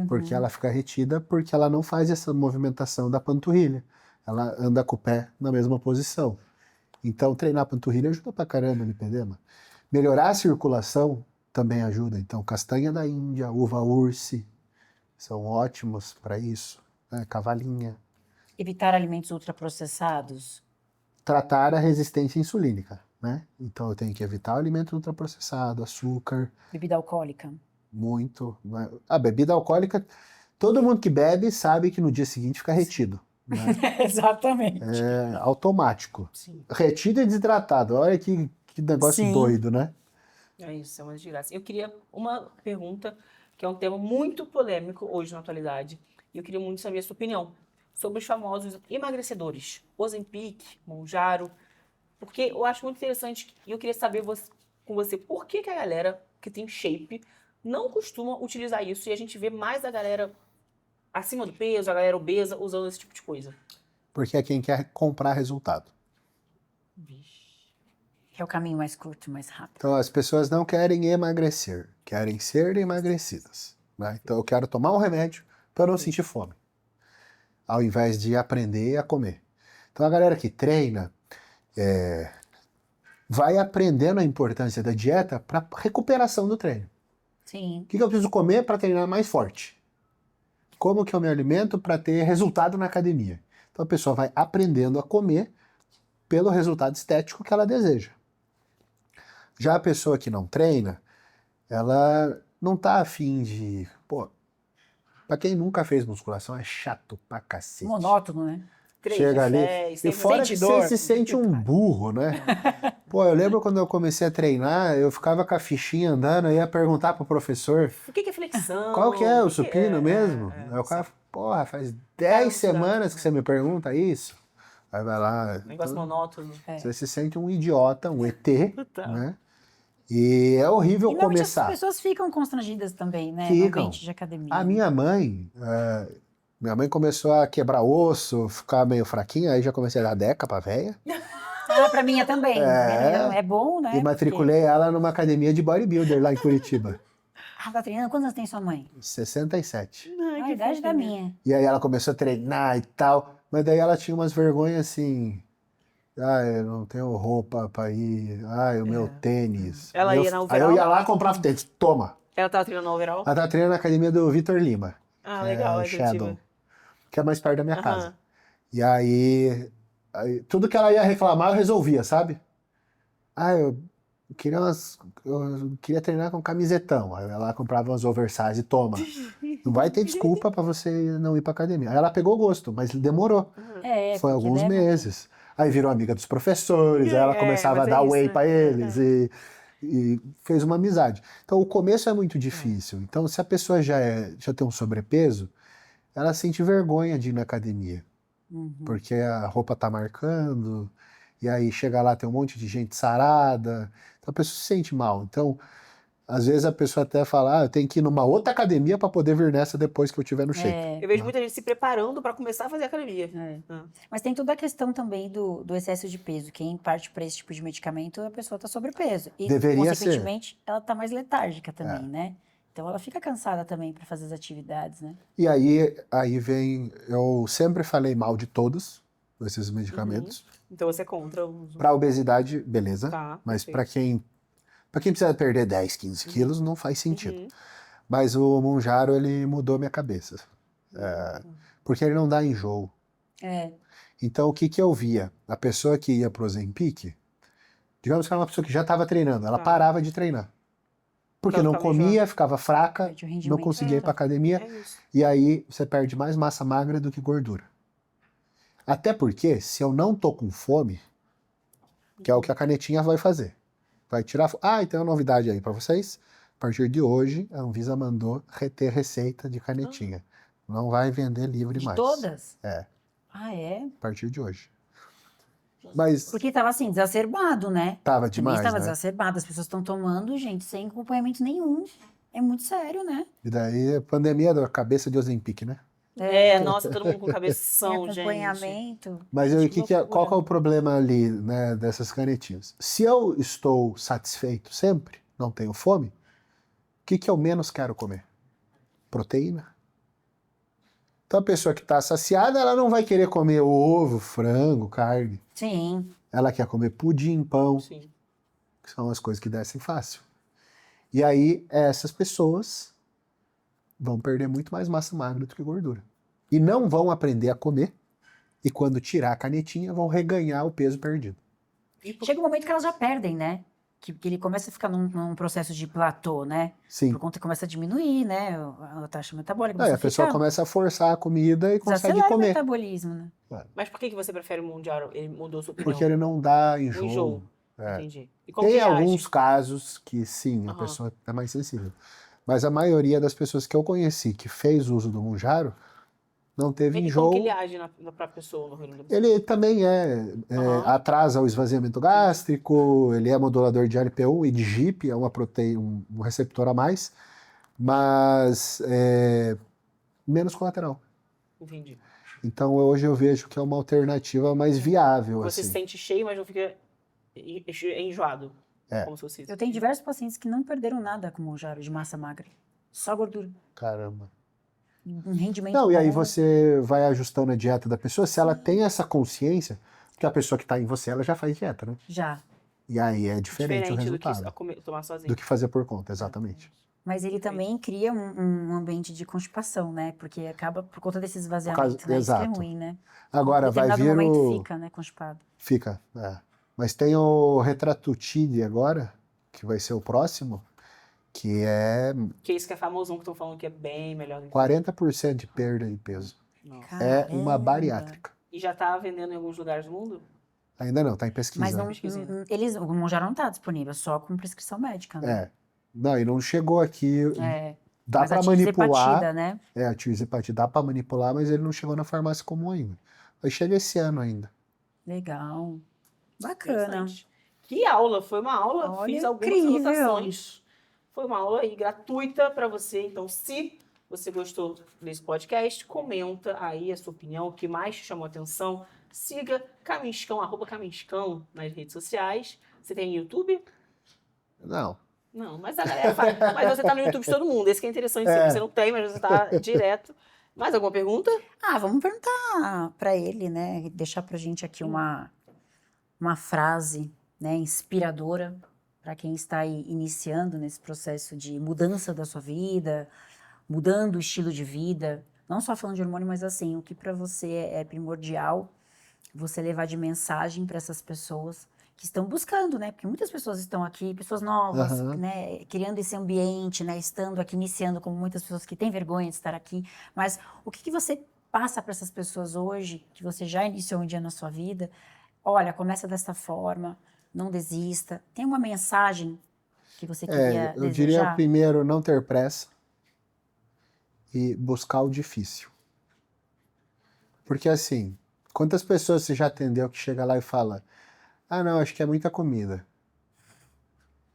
porque ela fica retida, porque ela não faz essa movimentação da panturrilha. Ela anda com o pé na mesma posição. Então, treinar a panturrilha ajuda pra caramba no lipedema. Melhorar a circulação também ajuda. Então, castanha da Índia, uva urse, são ótimos para isso, né? Cavalinha. Evitar alimentos ultraprocessados. Tratar a resistência insulínica, né? Então eu tenho que evitar o alimento ultraprocessado, açúcar, Bebida alcoólica. muito. Né? A bebida alcoólica, todo mundo que bebe sabe que no dia seguinte fica retido, né? Exatamente. É automático. Sim. Retido e desidratado. Olha que negócio Sim. doido, né? É isso, é uma desgraça. Eu queria uma pergunta, que é um tema muito polêmico hoje na atualidade, e eu queria muito saber a sua opinião sobre os famosos emagrecedores, Ozempic, Mounjaro, porque eu acho muito interessante e eu queria saber com você por que a galera que tem shape não costuma utilizar isso e a gente vê mais a galera acima do peso, a galera obesa usando esse tipo de coisa. Porque é quem quer comprar resultado. É o caminho mais curto, mais rápido. Então as pessoas não querem emagrecer, querem ser emagrecidas, né? Então eu quero tomar um remédio para não sentir fome, ao invés de aprender a comer. Então a galera que treina vai aprendendo a importância da dieta para recuperação do treino. Sim. O que eu preciso comer para treinar mais forte? Como que eu me alimento para ter resultado na academia? Então a pessoa vai aprendendo a comer pelo resultado estético que ela deseja. Já a pessoa que não treina, ela não tá afim de... Pô, pra quem nunca fez musculação, é chato pra cacete. Monótono, né? Chega ali, e fora que você se sente um burro, né? Pô, eu lembro quando eu comecei a treinar, eu ficava com a fichinha andando, eu ia perguntar pro professor, O que é flexão? qual que é o que supino é? mesmo? Aí o cara, porra, faz 10 semanas que você me pergunta isso. Aí vai lá, Negócio então, monótono. você se sente um idiota, um ET, Total. né? E é horrível E normalmente começar. as pessoas ficam constrangidas também, né? Ficam. No ambiente de academia. A minha mãe começou a quebrar osso, ficar meio fraquinha, aí já comecei a dar deca pra véia. Ah, pra minha também. É bom, né? E matriculei ela numa academia de bodybuilder lá em Curitiba. Ah, tá treinando? Quantos anos tem sua mãe? 67. A idade da minha. E aí ela começou a treinar e tal, mas daí ela tinha umas vergonhas assim... Ah, eu não tenho roupa pra ir. Ah, o meu tênis. Ela Aí ia na Aí overall? eu ia lá e comprava tênis. Toma. Ela tava treinando no overall? Ela tá treinando na academia do Vitor Lima. Ah, legal, é Shadow. Que é mais perto da minha Aham. casa. E aí, tudo que ela ia reclamar, eu resolvia, sabe? Ah, eu queria treinar com camisetão. Aí ela comprava umas oversize e toma. Não vai ter desculpa pra você não ir pra academia. Aí ela pegou gosto, mas demorou. Foi porque alguns leva- meses. Aí virou amiga dos professores, aí ela começava a mas é dar isso, whey né? pra eles e fez uma amizade. Então o começo é muito difícil. Então se a pessoa já tem um sobrepeso, ela sente vergonha de ir na academia. Porque a roupa tá marcando, e aí chega lá, tem um monte de gente sarada, então a pessoa se sente mal. Então, às vezes a pessoa até fala, eu tenho que ir numa outra academia para poder vir nessa depois que eu tiver no shape. Eu vejo muita gente se preparando pra começar a fazer academia. Mas tem toda a questão também do excesso de peso. Quem parte para esse tipo de medicamento, a pessoa tá sobrepeso. E, Deveria ser. consequentemente, ela tá mais letárgica também, né? Então ela fica cansada também para fazer as atividades, né? E aí vem, eu sempre falei mal de todos esses medicamentos. Então você é contra o uso. Para obesidade, beleza, Tá, mas perfeito. para quem precisa perder 10, 15 quilos, não faz sentido. Mas o Mounjaro, ele mudou minha cabeça. Porque ele não dá enjoo. Então, o que eu via? A pessoa que ia pro Ozempic, digamos que era uma pessoa que já estava treinando, ela parava de treinar. Porque Ela não ficava comia, enjoada. ficava fraca, Perde o rendimento. não conseguia ir para academia, É isso. e aí você perde mais massa magra do que gordura. Até porque, se eu não tô com fome, que é o que a canetinha vai fazer, vai tirar... e tem uma novidade aí para vocês. A partir de hoje, a Anvisa mandou reter receita de canetinha. Não vai vender livre De mais. todas? É. Ah, é? A partir de hoje. Mas Porque tava assim, desacerbado, né? tava demais, Também estava né? desacerbado. As pessoas estão tomando, gente, sem acompanhamento nenhum. É muito sério, né? E daí, a pandemia da cabeça de Ozempic, né? Nossa, todo mundo com Sem cabeção, gente. acompanhamento. Mas loucura. qual que é o problema ali, né, dessas canetinhas? Se eu estou satisfeito sempre, não tenho fome, o que eu menos quero comer? Proteína. Então a pessoa que está saciada, ela não vai querer comer ovo, frango, carne. Sim. Ela quer comer pudim, pão, Sim. que são as coisas que descem fácil. E aí, essas pessoas vão perder muito mais massa magra do que gordura. E não vão aprender a comer, e quando tirar a canetinha, vão reganhar o peso perdido. Chega um momento que elas já perdem, né? Que ele começa a ficar num processo de platô, né? Sim. Por conta que começa a diminuir, né? A taxa metabólica. Aí a pessoa começa a forçar a comida e consegue desacelera o comer. metabolismo, né? Mas por que você prefere o Mondial? Ele mudou sua opinião? Porque ele não dá O enjoo. enjoo. É. Entendi. E como que Tem ele alguns age? casos que sim, a Aham. pessoa é mais sensível. Mas a maioria das pessoas que eu conheci que fez uso do Mounjaro não teve E como enjoo. que ele age pra pessoa no organismo? Ele também Aham. atrasa o esvaziamento gástrico, ele é modulador de LP1 e de GIP, é uma proteína, um receptor a mais, mas menos colateral. Entendi. Então hoje eu vejo que é uma alternativa mais viável. Você se assim. sente cheio, mas não fica enjoado. É. Como se fosse isso. Eu tenho diversos pacientes que não perderam nada com o Mounjaro de massa magra. Só gordura. Caramba. Um rendimento Não, e aí bom. você vai ajustando a dieta da pessoa, se ela tem essa consciência, porque a pessoa que está em você, ela já faz dieta, né? Já. E aí é diferente o do que resultado tomar sozinho. do que fazer por conta, exatamente. Mas ele também cria um ambiente de constipação, né? Porque acaba por conta desse esvaziamento, né? Isso que é Exato. ruim, né? Agora Em vai determinado vir momento o... fica, né? Constipado. Fica, Mas tem o Retratutide agora, que vai ser o próximo, que é Que é isso que é famosão, que estão falando que é bem melhor do que 40% de perda de peso. Nossa. É uma Caramba. bariátrica. E já tá vendendo em alguns lugares do mundo? Ainda não, tá em pesquisa. Mas não, pesquisando. o Mounjaro não está disponível, só com prescrição médica, né? É. Não, e não chegou aqui. Dá Mas pra a manipular. tirzepatida, né? A tirzepatida dá pra manipular, mas ele não chegou na farmácia comum ainda. Vai chegar esse ano ainda. Legal. Bacana. Interessante. Que aula! Foi uma aula. Olha, Fiz algumas incrível. anotações. Foi uma aula aí gratuita para você. Então, se você gostou desse podcast, comenta aí a sua opinião, o que mais te chamou a atenção. Siga Caminscão, @Caminscão nas redes sociais. Você tem YouTube? Não. Não, mas a galera faz. Mas você tá no YouTube de todo mundo. Esse que é interessante. Você não tem, mas você tá direto. Mais alguma pergunta? Vamos perguntar para ele, né? Deixar pra gente aqui uma frase, né, inspiradora para quem está aí iniciando nesse processo de mudança da sua vida, mudando o estilo de vida, não só falando de hormônio, mas assim, o que para você é primordial você levar de mensagem para essas pessoas que estão buscando, né? Porque muitas pessoas estão aqui, pessoas novas, né? Criando esse ambiente, né? Estando aqui, iniciando, como muitas pessoas que têm vergonha de estar aqui. Mas o que você passa para essas pessoas hoje, que você já iniciou um dia na sua vida? Olha, começa dessa forma, não desista. Tem uma mensagem que você queria Eu desejar? diria primeiro não ter pressa e buscar o difícil. Porque assim, quantas pessoas você já atendeu que chega lá e fala: ah, não, acho que é muita comida.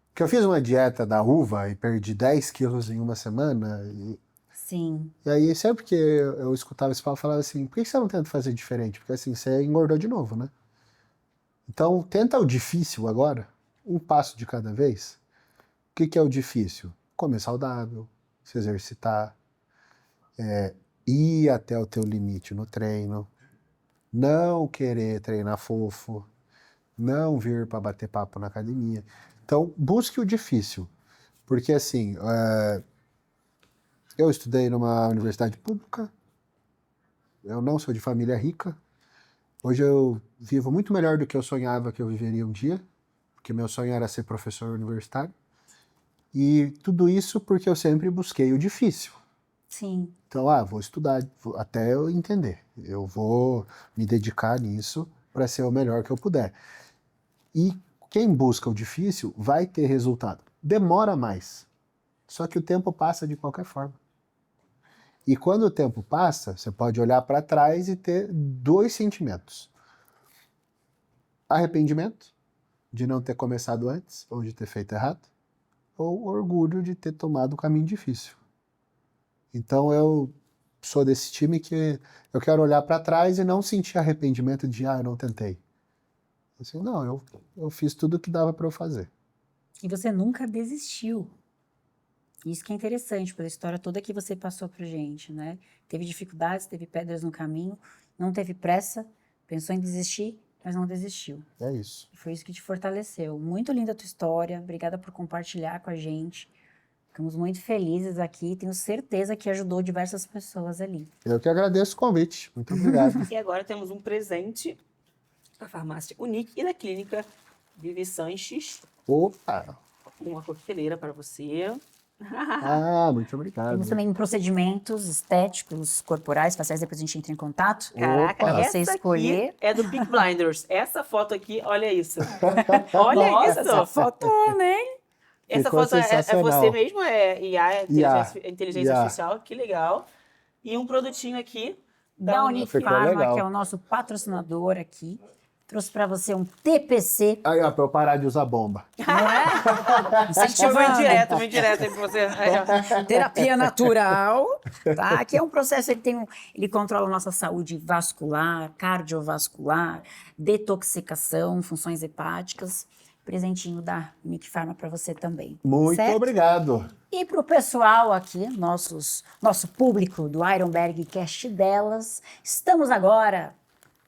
Porque eu fiz uma dieta da uva e perdi 10 quilos em uma semana. Sim. E aí, sempre que eu escutava esse papo, eu falava assim: por que você não tenta fazer diferente? Porque assim, você engordou de novo, né? Então, tenta o difícil agora, um passo de cada vez. O que é o difícil? Comer saudável, se exercitar, ir até o teu limite no treino, não querer treinar fofo, não vir para bater papo na academia. Então, busque o difícil. Porque assim, eu estudei numa universidade pública, eu não sou de família rica, hoje eu vivo muito melhor do que eu sonhava que eu viveria um dia, porque meu sonho era ser professor universitário. E tudo isso porque eu sempre busquei o difícil. Sim. Então, vou estudar até eu entender. Eu vou me dedicar nisso para ser o melhor que eu puder. E quem busca o difícil vai ter resultado. Demora mais. Só que o tempo passa de qualquer forma. E quando o tempo passa, você pode olhar para trás e ter dois sentimentos. Arrependimento de não ter começado antes ou de ter feito errado, ou orgulho de ter tomado o caminho difícil. Então eu sou desse time que eu quero olhar para trás e não sentir arrependimento de eu não tentei. Assim, não, eu fiz tudo o que dava para eu fazer. E você nunca desistiu. Isso que é interessante pela história toda que você passou pra gente, né? Teve dificuldades, teve pedras no caminho, não teve pressa, pensou em desistir, mas não desistiu. É isso. E foi isso que te fortaleceu. Muito linda a tua história, obrigada por compartilhar com a gente. Ficamos muito felizes aqui. Tenho certeza que ajudou diversas pessoas ali. Eu que agradeço o convite. Muito obrigado. E agora temos um presente da farmácia Unique e da clínica Vivi Sanches. Opa! Uma coqueteleira para você. Muito obrigado. Temos também procedimentos estéticos, corporais, faciais, depois a gente entra em contato. Caraca, Pra essa você escolher. aqui é do Peak Blinders. Essa foto aqui, olha isso. Olha Nossa, isso. essa fotona, hein? Essa Ficou foto é sensacional. você mesmo? É IA, inteligência IA. artificial? Que legal. E um produtinho aqui Da Unique Ficou Pharma, legal. que é o nosso patrocinador aqui. Trouxe pra você um TPC. Aí, ó, pra eu parar de usar bomba. Foi direto aí pra você. Aí, ó. Terapia natural, tá? Que é um processo, ele controla a nossa saúde vascular, cardiovascular, detoxicação, funções hepáticas. Presentinho da Unique Pharma para você também. Muito certo? obrigado. E para o pessoal aqui, nosso público do Ironberg Cast delas, estamos agora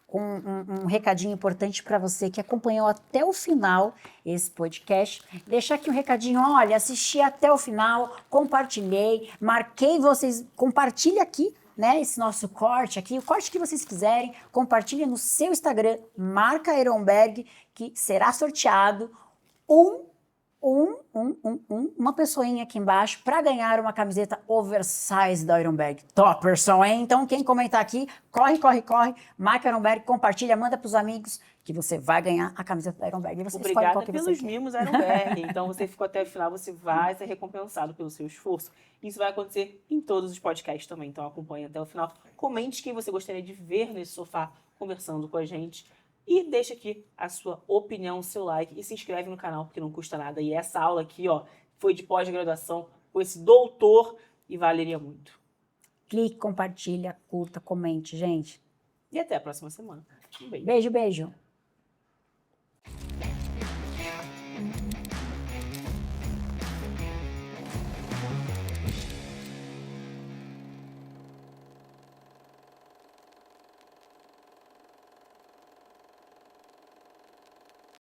com um recadinho importante para você que acompanhou até o final esse podcast. Deixar aqui um recadinho, olha, assisti até o final, compartilhei, marquei vocês, compartilhe aqui, né, esse nosso corte aqui, o corte que vocês quiserem, compartilhe no seu Instagram, marca Ironberg, que será sorteado uma pessoinha aqui embaixo para ganhar uma camiseta oversize da Ironberg. Topperson, hein? Então, quem comentar aqui, corre, marca Ironberg, compartilha, manda pros amigos que você vai ganhar a camiseta da Ironberg. E você escolhe Obrigada qual que você pelos quer. mimos Ironberg. Então, você ficou até o final, você vai ser recompensado pelo seu esforço. Isso vai acontecer em todos os podcasts também. Então, acompanhe até o final. Comente quem você gostaria de ver nesse sofá conversando com a gente. E deixa aqui a sua opinião, o seu like e se inscreve no canal, porque não custa nada. E essa aula aqui, ó, foi de pós-graduação com esse doutor e valeria muito. Clique, compartilha, curta, comente, gente. E até a próxima semana. Um beijo. Beijo, beijo.